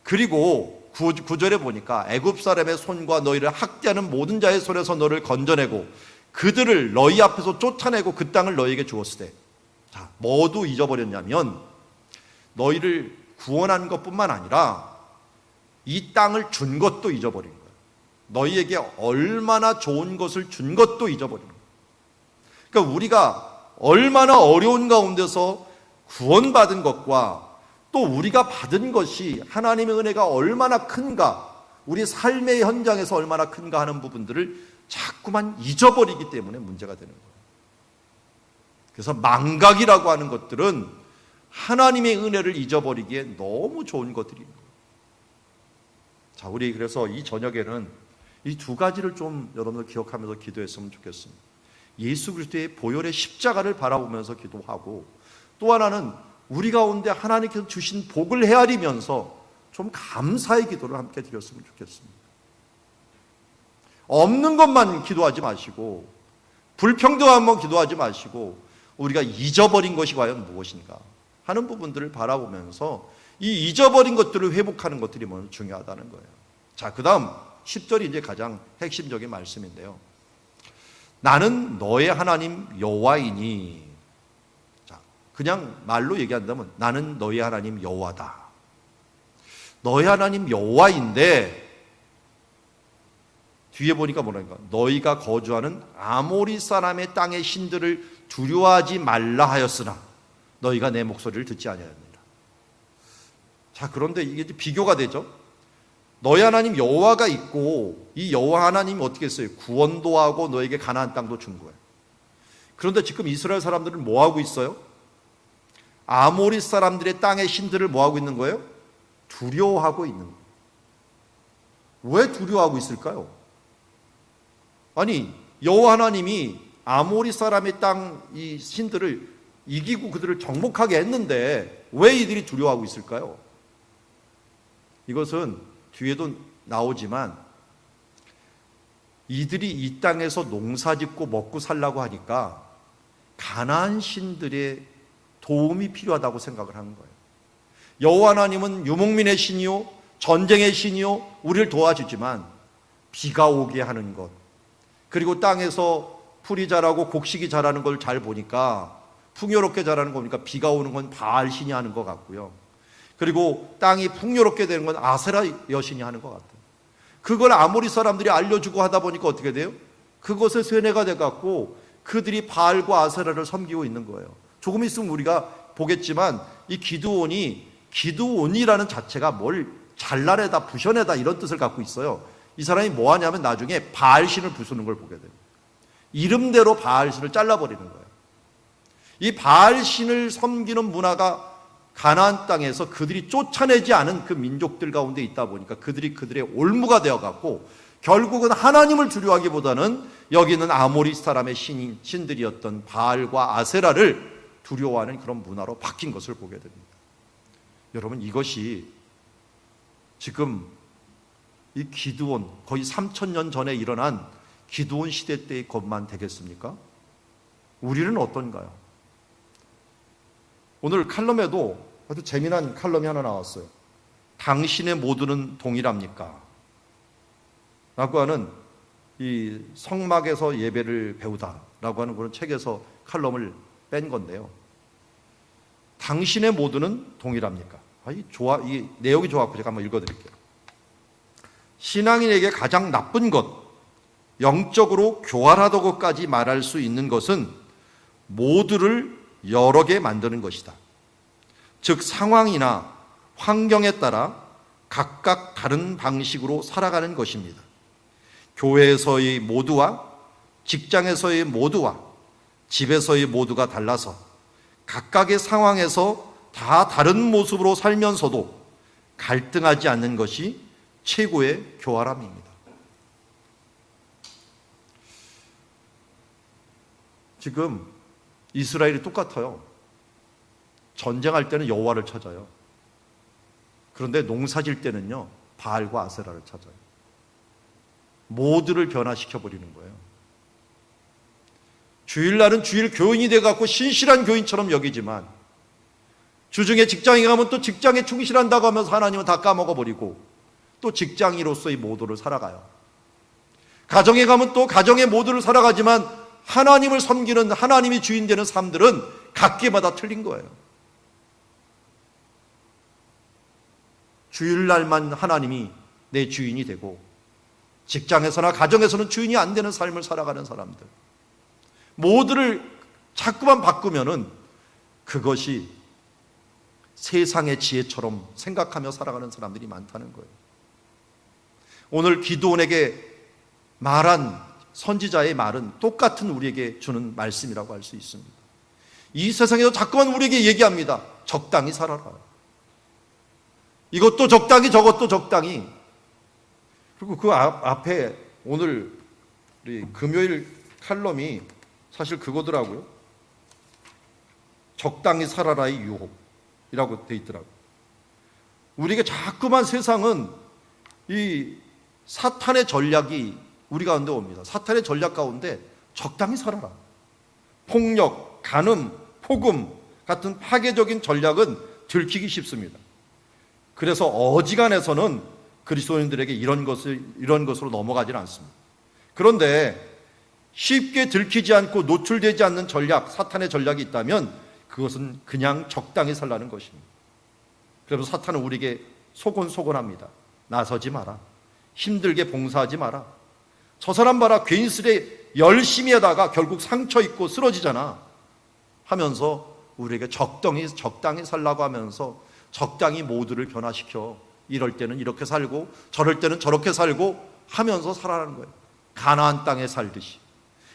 Speaker 1: 그리고 9절에 보니까 애굽 사람의 손과 너희를 학대하는 모든 자의 손에서 너를 건져내고 그들을 너희 앞에서 쫓아내고 그 땅을 너희에게 주었을 때, 자, 모두 잊어버렸냐면 너희를 구원한 것뿐만 아니라 이 땅을 준 것도 잊어버린 거예요. 너희에게 얼마나 좋은 것을 준 것도 잊어버린 거예요. 그러니까 우리가 얼마나 어려운 가운데서 구원받은 것과 또 우리가 받은 것이 하나님의 은혜가 얼마나 큰가, 우리 삶의 현장에서 얼마나 큰가 하는 부분들을 자꾸만 잊어버리기 때문에 문제가 되는 거예요. 그래서 망각이라고 하는 것들은 하나님의 은혜를 잊어버리기에 너무 좋은 것들입니다. 자, 우리 그래서 이 저녁에는 이 두 가지를 좀 여러분들 기억하면서 기도했으면 좋겠습니다. 예수 그리스도의 보혈의 십자가를 바라보면서 기도하고, 또 하나는 우리 가운데 하나님께서 주신 복을 헤아리면서 좀 감사의 기도를 함께 드렸으면 좋겠습니다. 없는 것만 기도하지 마시고, 불평등한 것만 기도하지 마시고, 우리가 잊어버린 것이 과연 무엇인가 하는 부분들을 바라보면서 이 잊어버린 것들을 회복하는 것들이 먼저 중요하다는 거예요. 자, 그 다음 10절이 이제 가장 핵심적인 말씀인데요. 나는 너의 하나님 여호와이니. 자, 그냥 말로 얘기한다면 나는 너의 하나님 여호와다. 너의 하나님 여호와인데 뒤에 보니까 뭐라니까, 너희가 거주하는 아모리 사람의 땅의 신들을 두려워하지 말라 하였으나 너희가 내 목소리를 듣지 아니하였느니라. 자, 그런데 이게 비교가 되죠. 너희 하나님 여호와가 있고, 이 여호와 하나님이 어떻게 했어요? 구원도 하고 너에게 가나안 땅도 준 거예요. 그런데 지금 이스라엘 사람들은 뭐 하고 있어요? 아모리 사람들의 땅의 신들을 뭐 하고 있는 거예요? 두려워하고 있는 거예요. 왜 두려워하고 있을까요? 아니, 여호와 하나님이 아모리 사람의 땅 이 신들을 이기고 그들을 정복하게 했는데 왜 이들이 두려워하고 있을까요? 이것은 뒤에도 나오지만 이들이 이 땅에서 농사짓고 먹고 살라고 하니까 가나안 신들의 도움이 필요하다고 생각을 하는 거예요. 여호와 하나님은 유목민의 신이요 전쟁의 신이요 우리를 도와주지만 비가 오게 하는 것, 그리고 땅에서 풀이 자라고 곡식이 자라는 걸 잘 보니까 풍요롭게 자라는 거 보니까 비가 오는 건 바알 신이 하는 것 같고요. 그리고 땅이 풍요롭게 되는 건 아세라 여신이 하는 것 같아요. 그걸 아모리 사람들이 알려주고 하다 보니까 어떻게 돼요? 그것에 세뇌가 돼갖고 그들이 바알과 아세라를 섬기고 있는 거예요. 조금 있으면 우리가 보겠지만 이 기드온이라는 자체가 뭘 잘라내다 부셔내다 이런 뜻을 갖고 있어요. 이 사람이 뭐 하냐면 나중에 바알신을 부수는 걸 보게 돼요. 이름대로 바알신을 잘라버리는 거예요. 이 바알신을 섬기는 문화가 가나안 땅에서 그들이 쫓아내지 않은 그 민족들 가운데 있다 보니까 그들의 올무가 되어갖고 결국은 하나님을 두려워하기보다는 여기 있는 아모리 사람의 신들이었던 바알과 아세라를 두려워하는 그런 문화로 바뀐 것을 보게 됩니다. 여러분, 이것이 지금 이 기드온, 거의 3,000년 전에 일어난 기드온 시대 때의 것만 되겠습니까? 우리는 어떤가요? 오늘 칼럼에도 아주 재미난 칼럼이 하나 나왔어요. 당신의 모두는 동일합니까? 라고 하는 이 성막에서 예배를 배우다 라고 하는 그런 책에서 칼럼을 뺀 건데요. 당신의 모두는 동일합니까? 이 내용이 좋았고 제가 한번 읽어드릴게요. 신앙인에게 가장 나쁜 것, 영적으로 교활하다고까지 말할 수 있는 것은 모두를 여러 개 만드는 것이다. 즉 상황이나 환경에 따라 각각 다른 방식으로 살아가는 것입니다. 교회에서의 모두와 직장에서의 모두와 집에서의 모두가 달라서 각각의 상황에서 다 다른 모습으로 살면서도 갈등하지 않는 것이 최고의 교활함입니다. 지금 이스라엘이 똑같아요. 전쟁할 때는 여호와를 찾아요. 그런데 농사질 때는요, 바알과 아세라를 찾아요. 모두를 변화시켜 버리는 거예요. 주일날은 주일 교인이 돼갖고 신실한 교인처럼 여기지만 주중에 직장에 가면 또 직장에 충실한다고 하면서 하나님은 다 까먹어버리고 또 직장인으로서의 모도를 살아가요. 가정에 가면 또 가정의 모도를 살아가지만 하나님을 섬기는, 하나님이 주인 되는 삶들은 각기마다 틀린 거예요. 주일날만 하나님이 내 주인이 되고 직장에서나 가정에서는 주인이 안 되는 삶을 살아가는 사람들, 모두를 자꾸만 바꾸면은 그것이 세상의 지혜처럼 생각하며 살아가는 사람들이 많다는 거예요. 오늘 기드온에게 말한 선지자의 말은 똑같은 우리에게 주는 말씀이라고 할 수 있습니다. 이 세상에서 자꾸만 우리에게 얘기합니다. 적당히 살아라. 이것도 적당히, 저것도 적당히. 그리고 그 앞에 오늘 우리 금요일 칼럼이 사실 그거더라고요. 적당히 살아라의 유혹이라고 돼 있더라고요. 우리에게 자꾸만 세상은 이 사탄의 전략이 우리 가운데 옵니다. 사탄의 전략 가운데 적당히 살아라. 폭력, 간음, 폭음 같은 파괴적인 전략은 들키기 쉽습니다. 그래서 어지간해서는 그리스도인들에게 이런 것으로 넘어가지는 않습니다. 그런데 쉽게 들키지 않고 노출되지 않는 전략, 사탄의 전략이 있다면 그것은 그냥 적당히 살라는 것입니다. 그래서 사탄은 우리에게 소곤소곤합니다. 나서지 마라. 힘들게 봉사하지 마라. 저 사람 봐라, 괜스레 열심히 하다가 결국 상처 입고 쓰러지잖아 하면서 우리에게 적당히 살라고 하면서 적당히 모두를 변화시켜 이럴 때는 이렇게 살고 저럴 때는 저렇게 살고 하면서 살아가는 거예요. 가나안 땅에 살듯이,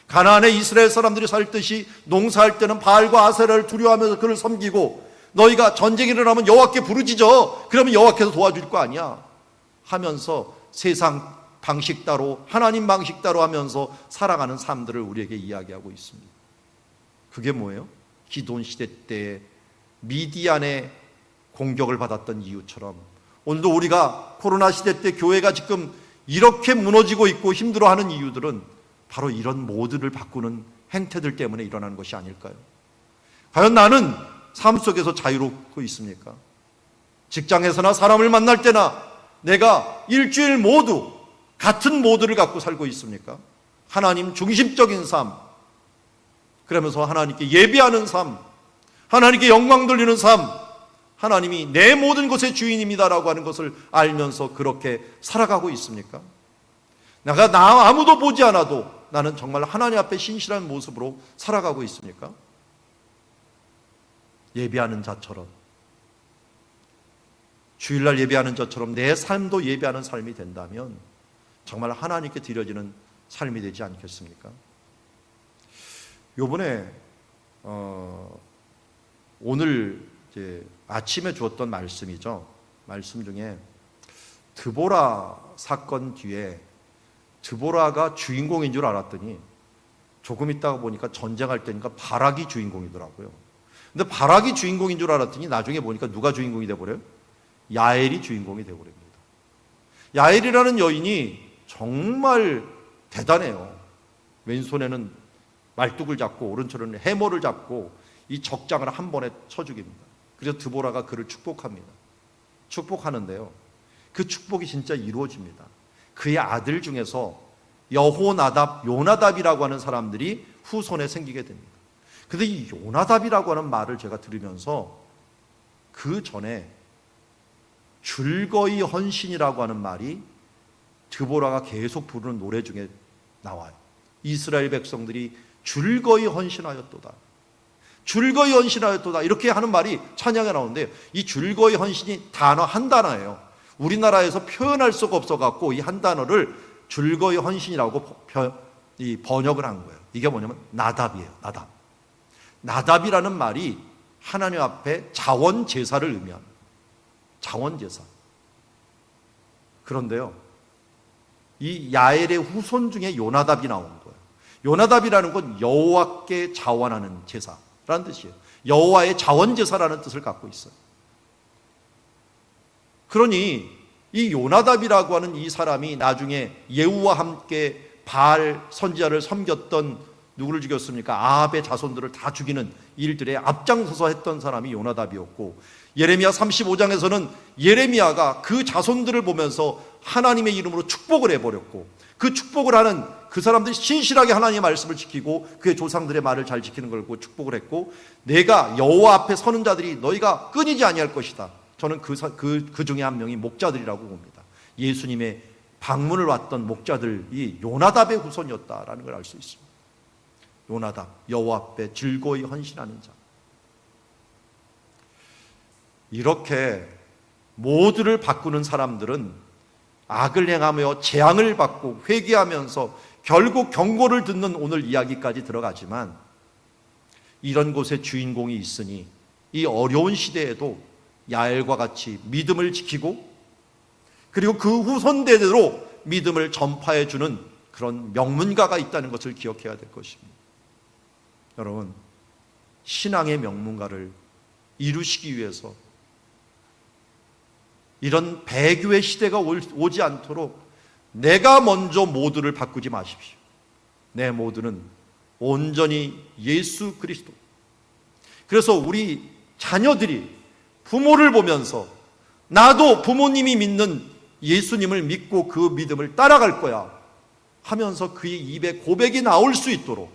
Speaker 1: 가나안에 이스라엘 사람들이 살듯이 농사할 때는 바알과 아세라를 두려워하면서 그를 섬기고, 너희가 전쟁이 일어나면 여호와께 부르짖어, 그러면 여호와께서 도와줄 거 아니야 하면서 세상 방식 따로 하나님 방식 따로 하면서 살아가는 삶들을 우리에게 이야기하고 있습니다. 그게 뭐예요? 기드온 시대 때 미디안의 공격을 받았던 이유처럼 오늘도 우리가 코로나 시대 때 교회가 지금 이렇게 무너지고 있고 힘들어하는 이유들은 바로 이런 모드를 바꾸는 행태들 때문에 일어나는 것이 아닐까요? 과연 나는 삶 속에서 자유롭고 있습니까? 직장에서나 사람을 만날 때나 내가 일주일 모두 같은 모드를 갖고 살고 있습니까? 하나님 중심적인 삶, 그러면서 하나님께 예배하는 삶, 하나님께 영광 돌리는 삶, 하나님이 내 모든 것의 주인입니다라고 하는 것을 알면서 그렇게 살아가고 있습니까? 나 아무도 보지 않아도 나는 정말 하나님 앞에 신실한 모습으로 살아가고 있습니까? 예배하는 자처럼, 주일날 예배하는 자처럼 내 삶도 예배하는 삶이 된다면 정말 하나님께 드려지는 삶이 되지 않겠습니까? 요번에 오늘 이제 아침에 주었던 말씀이죠. 말씀 중에 드보라 사건 뒤에 드보라가 주인공인 줄 알았더니 조금 있다가 보니까 전쟁할 때니까 바락이 주인공이더라고요. 근데 바락이 주인공인 줄 알았더니 나중에 보니까 누가 주인공이 돼버려요? 야엘이 주인공이 돼버립니다. 야엘이라는 여인이 정말 대단해요. 왼손에는 말뚝을 잡고 오른손에는 해머를 잡고 이 적장을 한 번에 쳐 죽입니다. 그래서 드보라가 그를 축복합니다. 축복하는데요, 그 축복이 진짜 이루어집니다. 그의 아들 중에서 여호나답, 요나답이라고 하는 사람들이 후손에 생기게 됩니다. 근데 이 요나답이라고 하는 말을 제가 들으면서 그 전에 줄거이 헌신이라고 하는 말이 드보라가 계속 부르는 노래 중에 나와요. 이스라엘 백성들이 줄거이 헌신하였도다, 줄거이 헌신하였도다, 이렇게 하는 말이 찬양에 나오는데, 이 줄거이 헌신이 단어 한 단어예요. 우리나라에서 표현할 수가 없어갖고 이 한 단어를 줄거이 헌신이라고 번역을 한 거예요. 이게 뭐냐면 나답이에요. 나답이라는 말이 하나님 앞에 자원 제사를 의미합니다. 자원 제사. 그런데요, 이 야엘의 후손 중에 요나답이 나온 거예요. 요나답이라는 건 여호와께 자원하는 제사, 라는 뜻이에요. 여호와의 자원제사라는 뜻을 갖고 있어요. 그러니 이 요나답이라고 하는 이 사람이 나중에 예후와 함께 바알 선지자를 섬겼던, 누구를 죽였습니까? 아합의 자손들을 다 죽이는 일들에 앞장서서 했던 사람이 요나답이었고, 예레미야 35장에서는 예레미야가 그 자손들을 보면서 하나님의 이름으로 축복을 해버렸고, 그 축복을 하는 그 사람들이 신실하게 하나님의 말씀을 지키고 그의 조상들의 말을 잘 지키는 걸 보고 축복을 했고, 내가 여호와 앞에 서는 자들이 너희가 끊이지 아니할 것이다. 저는 그 중에 한 명이 목자들이라고 봅니다. 예수님의 방문을 왔던 목자들이 요나답의 후손이었다라는 걸 알 수 있습니다. 요나답, 여호와 앞에 즐거이 헌신하는 자. 이렇게 모두를 바꾸는 사람들은 악을 행하며 재앙을 받고 회개하면서 결국 경고를 듣는 오늘 이야기까지 들어가지만, 이런 곳에 주인공이 있으니 이 어려운 시대에도 야엘과 같이 믿음을 지키고, 그리고 그 후손대대로 믿음을 전파해 주는 그런 명문가가 있다는 것을 기억해야 될 것입니다. 여러분, 신앙의 명문가를 이루시기 위해서 이런 배교의 시대가 오지 않도록 내가 먼저 모두를 바꾸지 마십시오. 내 모두는 온전히 예수 그리스도. 그래서 우리 자녀들이 부모를 보면서 나도 부모님이 믿는 예수님을 믿고 그 믿음을 따라갈 거야 하면서 그의 입에 고백이 나올 수 있도록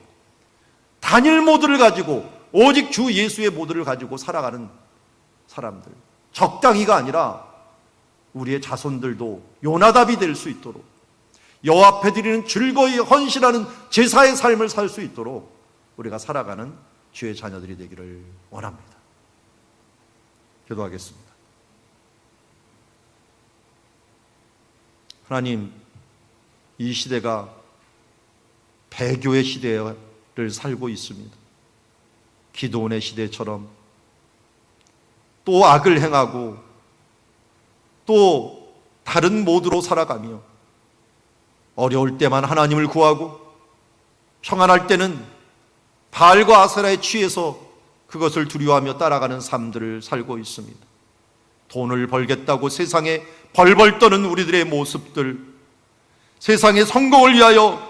Speaker 1: 단일 모드를 가지고, 오직 주 예수의 모드를 가지고 살아가는 사람들, 적당히가 아니라 우리의 자손들도 요나답이 될 수 있도록, 여호와 앞에 드리는 즐거이 헌신하는 제사의 삶을 살 수 있도록 우리가 살아가는 주의 자녀들이 되기를 원합니다. 기도하겠습니다. 하나님, 이 시대가 배교의 시대를 살고 있습니다. 기도원의 시대처럼 또 악을 행하고 또 다른 모드로 살아가며, 어려울 때만 하나님을 구하고 평안할 때는 바알과 아세라에 취해서 그것을 두려워하며 따라가는 삶들을 살고 있습니다. 돈을 벌겠다고 세상에 벌벌 떠는 우리들의 모습들, 세상의 성공을 위하여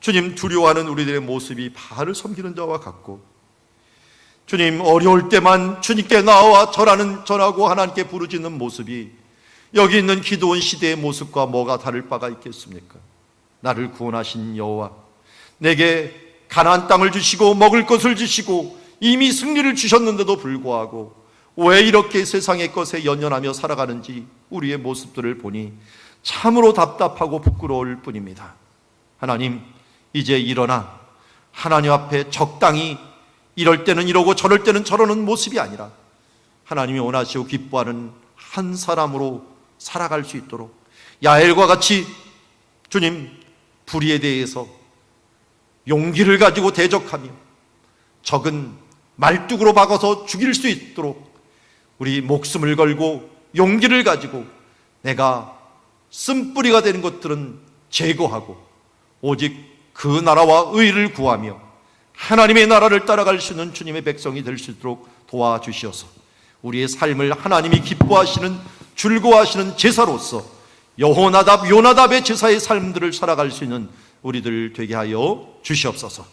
Speaker 1: 주님 두려워하는 우리들의 모습이 바알을 섬기는 자와 같고, 주님 어려울 때만 주님께 나와 절하고 하나님께 부르짖는 모습이 여기 있는 기도원 시대의 모습과 뭐가 다를 바가 있겠습니까? 나를 구원하신 여호와, 내게 가나안 땅을 주시고 먹을 것을 주시고 이미 승리를 주셨는데도 불구하고 왜 이렇게 세상의 것에 연연하며 살아가는지 우리의 모습들을 보니 참으로 답답하고 부끄러울 뿐입니다. 하나님, 이제 일어나 하나님 앞에 적당히 이럴 때는 이러고 저럴 때는 저러는 모습이 아니라 하나님이 원하시고 기뻐하는 한 사람으로 살아갈 수 있도록, 야엘과 같이 주님 불의에 대해서 용기를 가지고 대적하며 적은 말뚝으로 박아서 죽일 수 있도록 우리 목숨을 걸고 용기를 가지고 내가 쓴뿌리가 되는 것들은 제거하고 오직 그 나라와 의를 구하며 하나님의 나라를 따라갈 수 있는 주님의 백성이 될 수 있도록 도와주시어서 우리의 삶을 하나님이 기뻐하시는 즐거워하시는 제사로서 여호나답, 요나답의 제사의 삶들을 살아갈 수 있는 우리들 되게 하여 주시옵소서.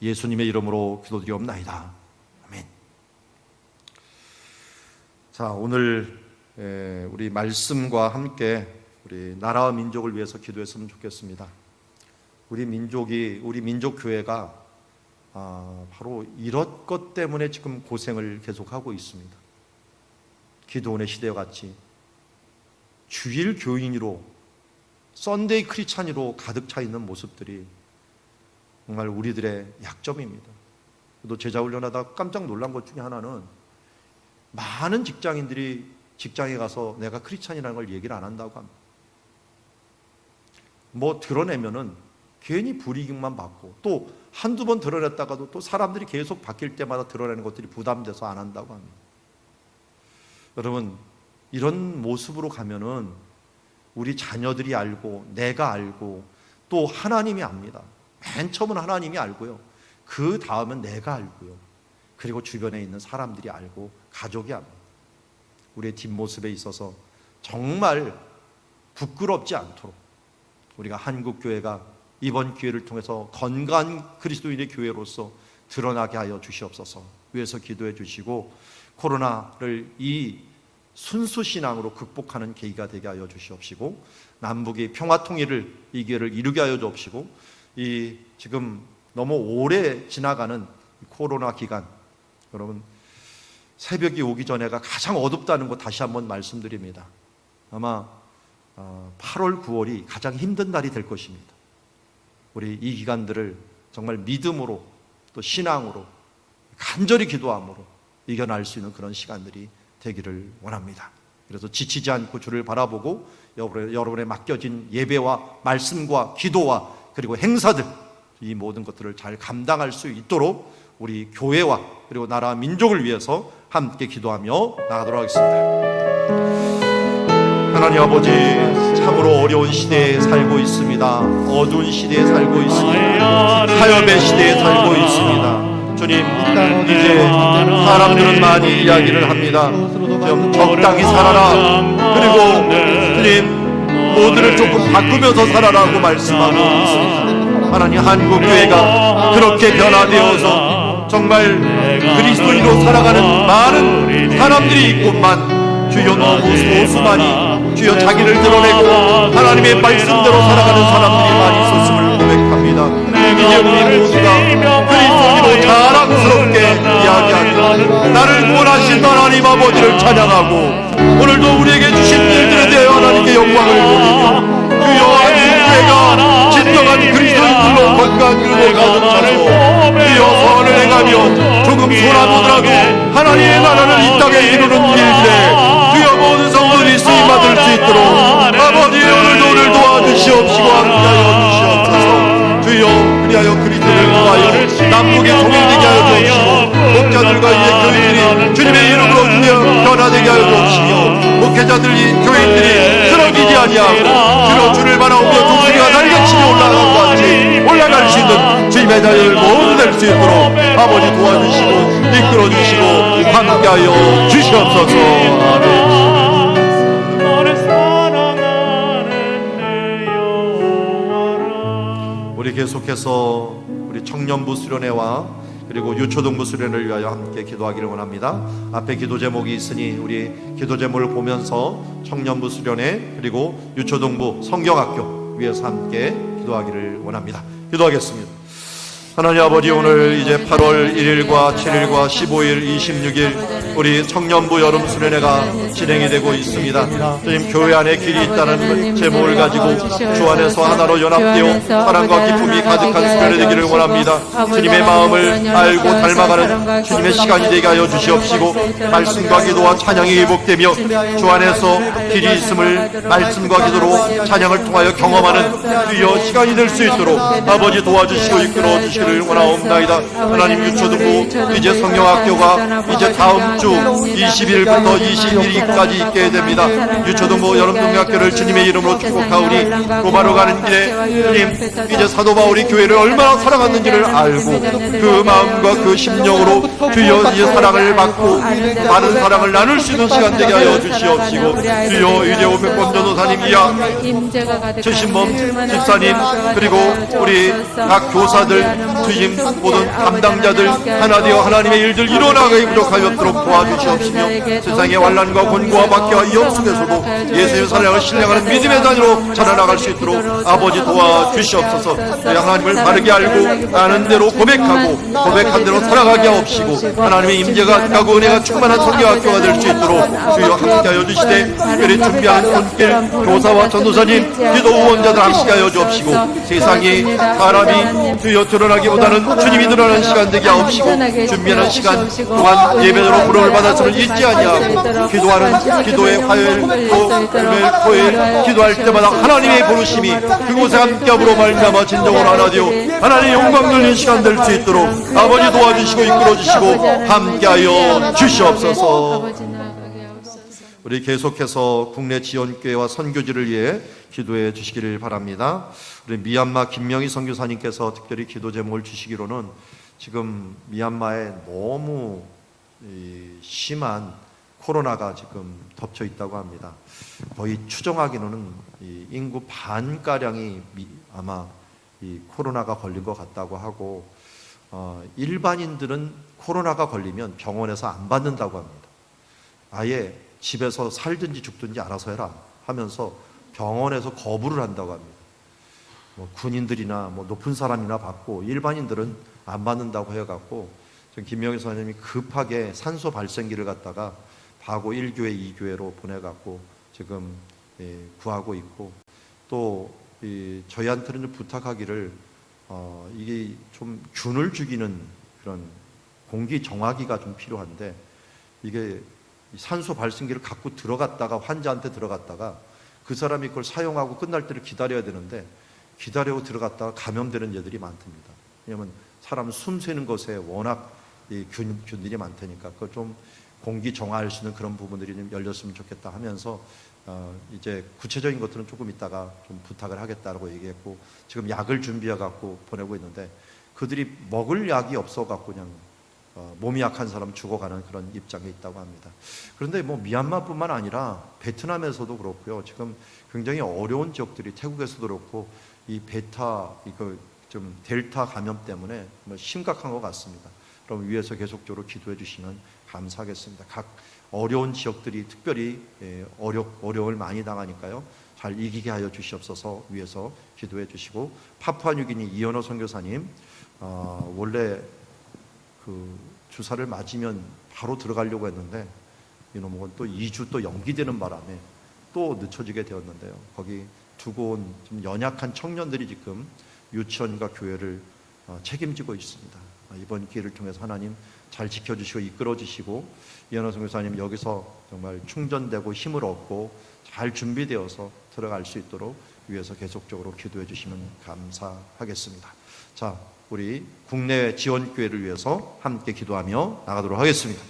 Speaker 1: 예수님의 이름으로 기도드리옵나이다. 아멘. 자, 오늘 우리 말씀과 함께 우리 나라와 민족을 위해서 기도했으면 좋겠습니다. 우리 민족교회가 바로 이런 것 때문에 지금 고생을 계속하고 있습니다. 기도원의 시대와 같이 주일 교인으로, 썬데이 크리스찬으로 가득 차 있는 모습들이 정말 우리들의 약점입니다. 또 제자 훈련하다 깜짝 놀란 것 중에 하나는 많은 직장인들이 직장에 가서 내가 크리스찬이라는 걸 얘기를 안 한다고 합니다. 뭐 드러내면은 괜히 불이익만 받고, 또 한두 번 드러냈다가도 또 사람들이 계속 바뀔 때마다 드러내는 것들이 부담돼서 안 한다고 합니다. 여러분, 이런 모습으로 가면은 우리 자녀들이 알고 내가 알고 또 하나님이 압니다. 맨 처음은 하나님이 알고요, 그 다음은 내가 알고요, 그리고 주변에 있는 사람들이 알고 가족이 압니다. 우리의 뒷모습에 있어서 정말 부끄럽지 않도록 우리가 한국교회가 이번 기회를 통해서 건강한 그리스도인의 교회로서 드러나게 하여 주시옵소서. 위에서 기도해 주시고 코로나를 이 순수신앙으로 극복하는 계기가 되게 하여 주시옵시고 남북의 평화통일을 이 기회를 이루게 하여 주옵시고 이 지금 너무 오래 지나가는 코로나 기간, 여러분 새벽이 오기 전에가 가장 어둡다는 거 다시 한번 말씀드립니다. 아마 8월, 9월이 가장 힘든 달이 될 것입니다. 우리 이 기간들을 정말 믿음으로 또 신앙으로 간절히 기도함으로 이겨낼 수 있는 그런 시간들이 되기를 원합니다. 그래서 지치지 않고 주를 바라보고 여러분의 맡겨진 예배와 말씀과 기도와 그리고 행사들, 이 모든 것들을 잘 감당할 수 있도록 우리 교회와 그리고 나라 민족을 위해서 함께 기도하며 나가도록 하겠습니다. 하나님 아버지, 참으로 어려운 시대에 살고 있습니다. 어두운 시대에 살고 있습니다. 타협의 시대에 살고 있습니다. 주님, 이제 사람들은 많이 이야기를 합니다. 좀 적당히 살아라. 그리고 주님, 모두를 조금 바꾸면서 살아라고 말씀하고 있습니다. 하나님, 한국교회가 그렇게 변화되어서 정말 그리스도인으로 살아가는 많은 사람들이 있건만 주여 너무 소수만이 주여 자기를 드러내고 하나님의 말씀대로 살아가는 사람들이 많이 있었음을 고백합니다. 이제 우리 모두가 그리스도인으로 자랑스럽게 이야기하며 나를 구원하신 하나님 아버지를 찬양하고 오늘도 우리에게 주신 일들에 대하여 하나님께 영광을 돌리며 주여 한국교회가 진정한 그리스도인들로 건강한 길로 가득 차서 주여 선을 행하며 조금 소나무더라도 하나님의 나라를 이 땅에 이루는 일들에 주여 모든 성도들이 쓰임받을 수 있도록 아버지 오늘도 도와주시옵시고 함께하여 주시옵소서. 주여 그리하여 그리스도를 구하여 남북에 통일되게 하여 주옵시고 목자들과 이제 교인들이 주님의 이름으로 변화되게 하여 주옵시고 목회자들이 교인들이 쓰러지지 아니하고 주로 주를 바라보며 독수리가 날개치며 올라가는 것 같이 올라갈 수 있는 주님의 자리를 모두 될 수 있도록 아버지 도와주시고 이끌어주시고 함께하여 주시옵소서. 아멘. 우리 계속해서 우리 청년부 수련회와 그리고 유초등부 수련회를 위하여 함께 기도하기를 원합니다. 앞에 기도 제목이 있으니 우리 기도 제목을 보면서 청년부 수련회 그리고 유초등부 성경학교 위해서 함께 기도하기를 원합니다. 기도하겠습니다. 하나님 아버지, 오늘 이제 8월 1일과 7일과 15일, 26일 우리 청년부 여름 수련회가 진행이 되고 있습니다. 주님, 교회 안에 길이 있다는 제목을 가지고 주 안에서 하나로 연합되어 사랑과 기쁨이 가득한 수련회 되기를 원합니다. 주님의 마음을 알고 닮아가는 주님의 시간이 되게 하여 주시옵시고 말씀과 기도와 찬양이 회복되며 주 안에서 길이 있음을 말씀과 기도로 찬양을 통하여 경험하는 주여 시간이 될 수 있도록 아버지 도와주시고 이끌어 주시기를 원하옵나이다. 하나님, 유초등부 이제 성경학교가 이제 다음 주 20일부터 21일까지 있게 됩니다. 유초등부 여름동학교를 주님의 이름으로 축복하오니 로마로 가는 길에 주님 이제 사도 바울이 교회를 얼마나 사랑하는지를 알고 그 마음과 그 심령으로 주여 이제 사랑을 받고 많은 사랑을 나눌 수 있는 시간 되게 하여 주시옵시고 주여 이제 오백범 전도사님이야 최신범 집사님 그리고 우리 각 교사들 주님 모든 담당자들 하나 되어 하나님의 일들 이뤄나가게 부족하였도록 도와주시옵시며 세상의 환난과 곤고와 박해와 위험 속에서도 예수의 사랑을 신뢰하는 믿음의 단위로 자라나갈 수 있도록 아버지 도와주시옵소서. 하나님을 바르게 알고 아는 대로 고백하고 고백한 대로 살아가게 하옵시고 하나님의 임재가 가고 은혜가 충만한 성경학교가 될 수 있도록 주여 함께하여 주시되 특별히 준비하는 손길 교사와 전도사님 기도 후원자들 함께하여 주옵시고 세상에 사람이 주여 드러나기보다는 주님이 드러나는 시간 되게 하옵시고 준비하는 시간 동안 예배로 부름을 받아서는 잊지 아니하고 기도하는 기도의 화요일 또 금요일 토요일 기도할 때마다 하나님의 부르심이 그곳에 함께함으로 말미암아 진정으로 하나 되어 하나님의 영광 돌리는 시간 될 수 있도록 아버지 도와주시고 이끌어주시고 함께하여 주시옵소서. 우리 계속해서 국내 지원교회와 선교지를 위해 기도해 주시기를 바랍니다. 우리 미얀마 김명희 선교사님께서 특별히 기도 제목을 주시기로는 지금 미얀마에 너무 심한 코로나가 지금 덮쳐 있다고 합니다. 거의 추정하기로는 이 인구 반가량이 아마 이 코로나가 걸린 것 같다고 하고, 일반인들은 코로나가 걸리면 병원에서 안 받는다고 합니다. 아예 집에서 살든지 죽든지 알아서 해라 하면서 병원에서 거부를 한다고 합니다. 뭐 군인들이나 뭐 높은 사람이나 받고 일반인들은 안 받는다고 해갖고 지금 김명희 선생님이 급하게 산소 발생기를 갖다가 바고 1교회, 2교회로 보내갖고 지금 구하고 있고, 또 저희한테는 좀 부탁하기를 이게 좀 균을 죽이는 그런 공기 정화기가 좀 필요한데, 이게 산소 발생기를 갖고 들어갔다가 환자한테 들어갔다가 그 사람이 그걸 사용하고 끝날 때를 기다려야 되는데 기다리고 들어갔다가 감염되는 예들이 많답니다. 왜냐하면 사람 숨 쉬는 것에 워낙 이 균들이 많다니까 그걸 좀 공기 정화할 수 있는 그런 부분들이 좀 열렸으면 좋겠다 하면서 이제 구체적인 것들은 조금 있다가 좀 부탁을 하겠다라고 얘기했고, 지금 약을 준비해 갖고 보내고 있는데 그들이 먹을 약이 없어 갖고 그냥 몸이 약한 사람 죽어가는 그런 입장에 있다고 합니다. 그런데 뭐 미얀마뿐만 아니라 베트남에서도 그렇고요. 지금 굉장히 어려운 지역들이 태국에서도 그렇고 이 베타 이거 좀 델타 감염 때문에 뭐 심각한 것 같습니다. 그럼 위에서 계속적으로 기도해 주시면 감사하겠습니다. 각 어려운 지역들이 특별히 어려움을 많이 당하니까요. 잘 이기게 하여 주시옵소서 위에서 기도해 주시고, 파푸아뉴기니 이현호 선교사님 원래 그 주사를 맞으면 바로 들어가려고 했는데 이놈은 또 2주 또 연기되는 바람에 또 늦춰지게 되었는데요. 거기 두고 온 좀 연약한 청년들이 지금 유치원과 교회를 책임지고 있습니다. 이번 기회를 통해서 하나님 잘 지켜주시고 이끌어주시고, 이현호 선교사님 여기서 정말 충전되고 힘을 얻고 잘 준비되어서 들어갈 수 있도록 위해서 계속적으로 기도해 주시면 감사하겠습니다. 자, 우리 국내 지원교회를 위해서 함께 기도하며 나가도록 하겠습니다.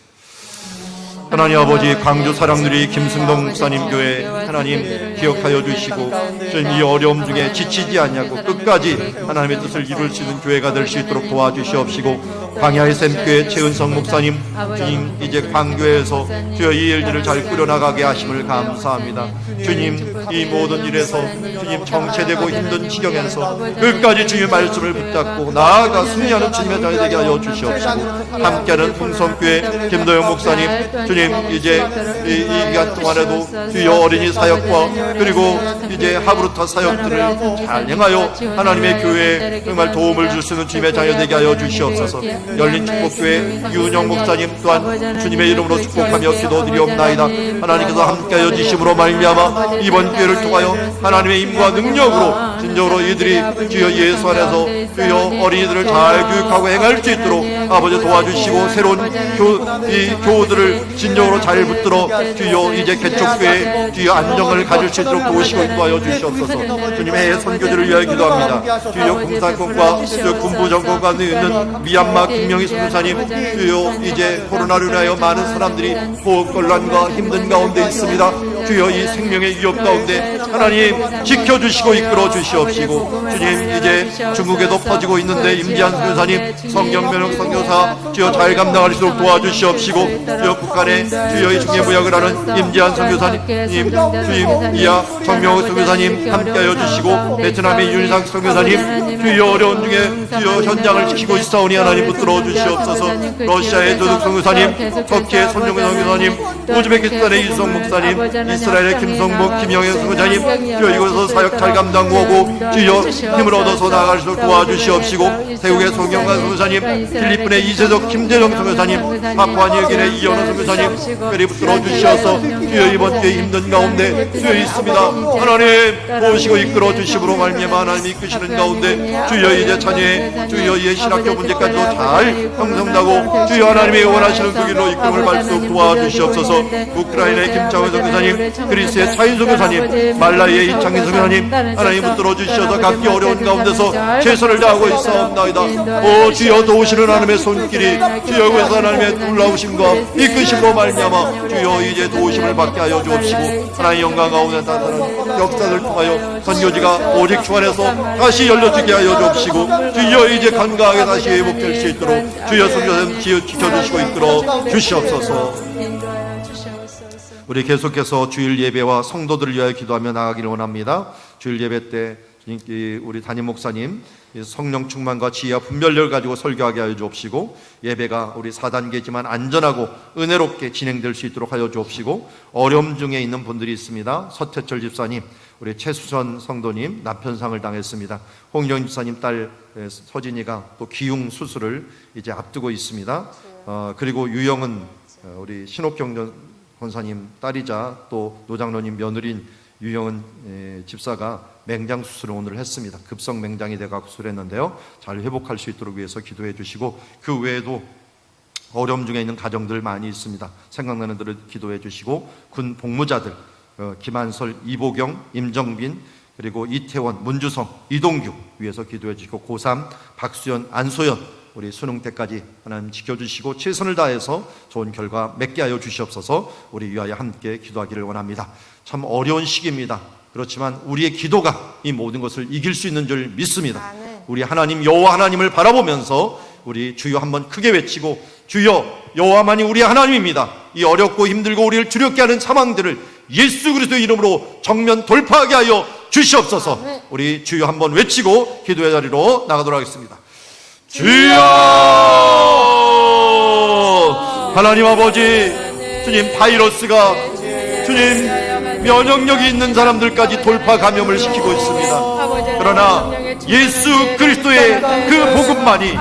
Speaker 1: 하나님 아버지, 광주 사랑누리 김승동 목사님 교회 하나님 기억하여 주시고, 주님 이 어려움 중에 지치지 않냐고 끝까지 하나님의 뜻을 이룰 수 있는 교회가 될 수 있도록 도와주시옵시고, 광야의 샘교회 최은성 목사님, 주님 이제 광교회에서 주여 이 일들을 잘 꾸려나가게 하심을 감사합니다. 주님 이 모든 일에서 주님 정체되고 힘든 지경에서 끝까지 주님의 말씀을 붙잡고 나아가 승리하는 주님의 자녀 되게 하여 주시옵시고, 함께하는 풍성교회 김도영 목사님, 주님 이제 이 기간 동안에도 주여 어린이 사역과 그리고 이제 하브루타 사역들을 잘 행하여 하나님의 교회에 정말 도움을 줄 수 있는 주님의 자녀 되게 하여 주시옵소서. 열린 축복교회 유은영 목사님 또한 주님의 이름으로 축복하며 기도드리옵나이다. 하나님께서 함께하여 주심으로 말미암아 이번 기회를 통하여 하나님의 힘과 능력으로 진정으로 이들이 주여 예수 안에서 주여 어린이들을 잘 교육하고 행할 수 있도록 아버지 도와주시고, 새로운 교우들을 진정으로 잘 붙들어 주여 이제 개척교회 주여 안정을 가질 수 있도록 도우시고 인도하여 주시옵소서. 주님의 선교들을 위하여 기도합니다. 주여 공산권과 주여 군부 정권 가운데 있는 미얀마 김명희 선교사님, 주여 이제 코로나로 인하여 많은 사람들이 호흡곤란과 힘든 가운데 있습니다. 주여 이 생명의 위협 가운데 하나님 지켜주시고 이끌어 주시옵시고, 주님 이제 중국에도 퍼지고 있는데 임지한 선교사님, 성경면역 선교사 주여 잘 감당할 수 있도록 도와주시옵시고, 주여 북한에 주여 이 중개무역을 하는 임지한 선교사님, 주님 이하 정명호 선교사님 함께하여 주시고, 베트남의 윤상 선교사님 주여 어려운 중에 주여 현장을 지키고 있사오니 하나님 붙들어 주시옵소서. 러시아의 도둑 선교사님, 터키의 손정근 선교사님, 우즈베키스탄의 이성 목사님, 이스라엘의 김성복 김영현 선교사님, 주여 이곳에서 사역 잘 감당하고 주여 힘을 얻어서 나아갈 수 있도록 도와주시옵시고, 태국의 송영관 선교사님, 필리핀의 이세석 김재정 선교사님, 파푸아뉴기니의 이현호 선교사님 특별히 붙들어 주시어서 주여 이번 기회 힘든 가운데 주여 있습니다. 하나님 도우시고 이끌어 주심으로 말미암아 하나님 이끄시는 가운데 주여 이제 자녀의 주여 이의 신학교 문제까지도 잘 형성하고 주여 하나님의 원하시는 그 길로 이끌음을 받을 수 있도록 도와주시옵소서. 우크라이나의 김창원 선교사님, 그리스의 차인성 교사님, 말라이의 이창인 선교사님, 하나님 붙들어 주시어서 각기 어려운 가운데서 최선을 다하고 있사옵나이다. 오 주여, 도우시는 하나님의 손길이 주여 그래서 하나님의 놀라우심과 이끄심으로 말미암아 주여 이제 도우심을 받게 하여 주옵시고, 하나님 영광 가운데 나타나는 역사를 통하여 선교지가 오직 주 안에서 다시 열려지게 하여 주옵시고, 주여 이제 건강하게 다시 회복될 수 있도록 주여 선교사님 지켜주시고 이끌어 주시옵소서. 우리 계속해서 주일 예배와 성도들을 위하여 기도하며 나가기를 원합니다. 주일 예배 때 우리 담임 목사님 성령 충만과 지혜와 분별력을 가지고 설교하게 하여 주옵시고, 예배가 우리 4단계지만 안전하고 은혜롭게 진행될 수 있도록 하여 주옵시고, 어려움 중에 있는 분들이 있습니다. 서태철 집사님, 우리 최수선 성도님 남편상을 당했습니다. 홍영 집사님 딸 서진이가 또 기흉 수술을 이제 앞두고 있습니다. 그리고 유영은 우리 신옥경 권사님 딸이자 또 노장로님 며느리인 유영은 집사가 맹장 수술을 오늘 했습니다. 급성 맹장이 돼서 수술했는데요, 잘 회복할 수 있도록 위해서 기도해 주시고, 그 외에도 어려움 중에 있는 가정들 많이 있습니다. 생각나는 들을 기도해 주시고, 군 복무자들 김한설, 이보경, 임정빈, 그리고 이태원, 문주성, 이동규 위해서 기도해 주시고, 고3 박수연, 안소연 우리 수능 때까지 하나님 지켜주시고 최선을 다해서 좋은 결과 맺게 하여 주시옵소서. 우리 위하여 함께 기도하기를 원합니다. 참 어려운 시기입니다. 그렇지만 우리의 기도가 이 모든 것을 이길 수 있는 줄 믿습니다. 우리 하나님 여호와 하나님을 바라보면서 우리 주여 한번 크게 외치고, 주여 여호와만이 우리 하나님입니다. 이 어렵고 힘들고 우리를 두렵게 하는 상황들을 예수 그리스도의 이름으로 정면 돌파하게 하여 주시옵소서. 우리 주여 한번 외치고 기도의 자리로 나가도록 하겠습니다. 주여! 하나님 아버지, 주님 바이러스가 주님 면역력이 있는 사람들까지 돌파 감염을 시키고 있습니다. 그러나 예수 그리스도의 그 복음만이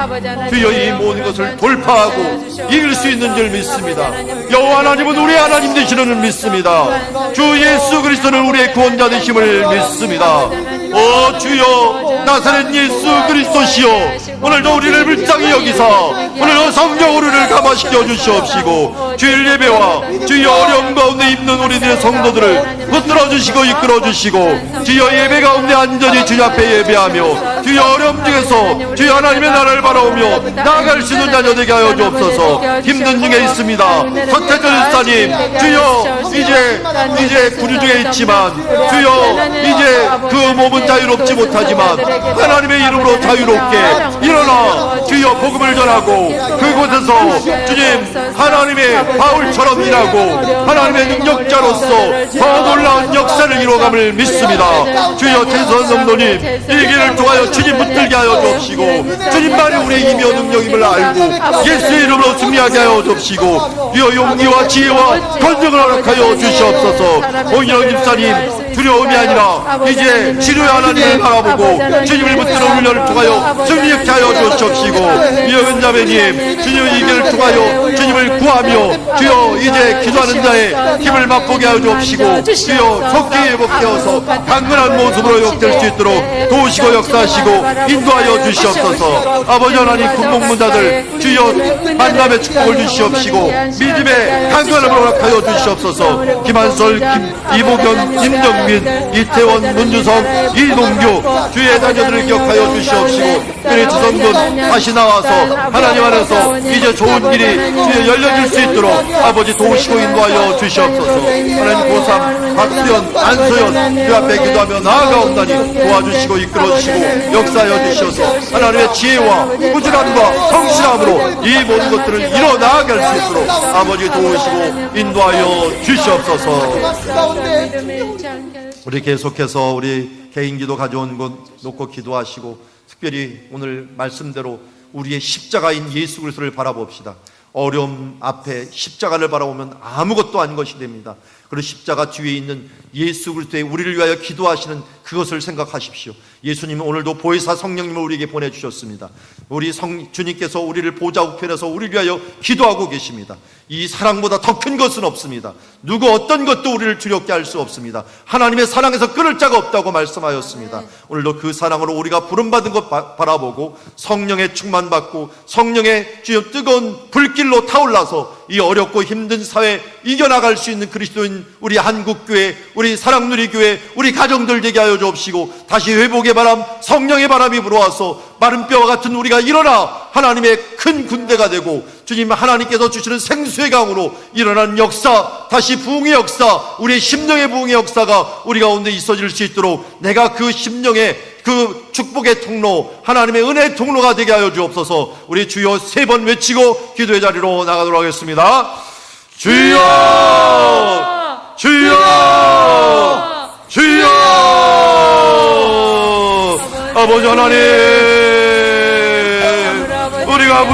Speaker 1: 주여 이 모든 것을 돌파하고 이길 수 있는 줄 믿습니다. 여호와 하나님은 우리 하나님 되시는 줄 믿습니다. 주 예수 그리스도는 우리의 구원자 되심을 믿습니다. 오 주여, 나사렛 예수 그리스도시여, 오늘도 우리를 불쌍히 여기사 오늘도 성경으로 우리를 감화시켜 주시옵시고, 주일 예배와 주여 어려움 가운데 있는 우리들의 성도들을 붙들어 주시고 이끌어 주시고, 주여 예배 가운데 안전히 주님 앞에 예배하며 주여 어려움 중에서 주여 하나님의 나라를 바라오며 나아갈 수 있는 자녀 되게 하여 주옵소서. 힘든 중에 있습니다. 서태철 집사님, 주여 이제 구류 중에 있지만 주여 이제 그 몸은 자유롭지 못하지만 하나님의 이름으로 자유롭게 일어나 주여 복음을 전하고 그곳에서 주님 하나님의 바울처럼 일하고 하나님의 능력자로서 더 놀라운 역사를 이루어감을 믿습니다. 주여 최선 성도님 이 길을 통하여 주님 붙들게 하여 주옵시고, 주님만이 우리의 힘이여 능력임을 알고 예수의 이름으로 승리하게 하여 주옵시고, 주여 용기와 지혜와 권능을 허락하여 주시옵소서. 오인영 집사님 두려움이 아니라 이제 치료의 하나님을 바라보고 주님을 붙들어 훈련을 통하여 승리케 하여 주옵시고, 이영은 자매님 주님 이 길을 통하여 주님을 구하며 주여 이제 기도하는 자의 힘을 맛보게 하여 주옵시고, 주여 속히 회복되어서 강건한 모습으로 회복될 수 있도록 도우시고 역사하시고 인도하여 주시옵소서. 아버지 하나님 군복무자들 주여 만남의 축복을 주시옵시고 믿음의 강건함을 허락하여 주시옵소서. 김한설, 이보경, 김정민, 이태원, 문주성, 이동규 주의 자녀들을 기억하여 주시옵시고, 그리 지성군 다시 나와서 하나님 안에서 이제 좋은 길이 주여 열려질 수 있도록 아버지 도우시고 인도하여 주시옵소서. 하나님 고3 박수연, 안소연 그 앞에 기도하며 나아가옵나니 도와주시고 이끌어주시고 역사하여 주시옵소서. 하나님의 지혜와 꾸준함과 성실함으로 이 모든 것들을 이뤄 나아갈 수 있도록 아버지 도우시고 인도하여 주시옵소서. 우리 계속해서 우리 개인기도 가져온 것 놓고 기도하시고, 특별히 오늘 말씀대로 우리의 십자가인 예수 그리스도를 바라봅시다. 어려움 앞에 십자가를 바라보면 아무것도 아닌 것이 됩니다. 그리고 십자가 뒤에 있는 예수 그리스도의 우리를 위하여 기도하시는 그것을 생각하십시오. 예수님은 오늘도 보혜사 성령님을 우리에게 보내주셨습니다. 우리 주님께서 우리를 보좌 우편에서 우리를 위하여 기도하고 계십니다. 이 사랑보다 더 큰 것은 없습니다. 누구 어떤 것도 우리를 두렵게 할 수 없습니다. 하나님의 사랑에서 끊을 자가 없다고 말씀하였습니다. 오늘도 그 사랑으로 우리가 부름받은 것 바라보고 성령의 충만받고 성령의 주여 뜨거운 불길로 타올라서 이 어렵고 힘든 사회, 이겨나갈 수 있는 그리스도인 우리 한국교회, 우리 사랑누리교회, 우리 가정들 되게 하여 주옵시고, 다시 회복의 바람, 성령의 바람이 불어와서 마른 뼈와 같은 우리가 일어나 하나님의 큰 군대가 되고, 주님 하나님께서 주시는 생수의 강으로 일어난 역사, 다시 부흥의 역사, 우리의 심령의 부흥의 역사가 우리 가운데 있어질 수 있도록 내가 그 심령의 그 축복의 통로, 하나님의 은혜의 통로가 되게 하여 주옵소서. 우리 주여 3번 외치고 기도의 자리로 나가도록 하겠습니다. 주여! 주여! 주여! 아버지 하나님, 우리가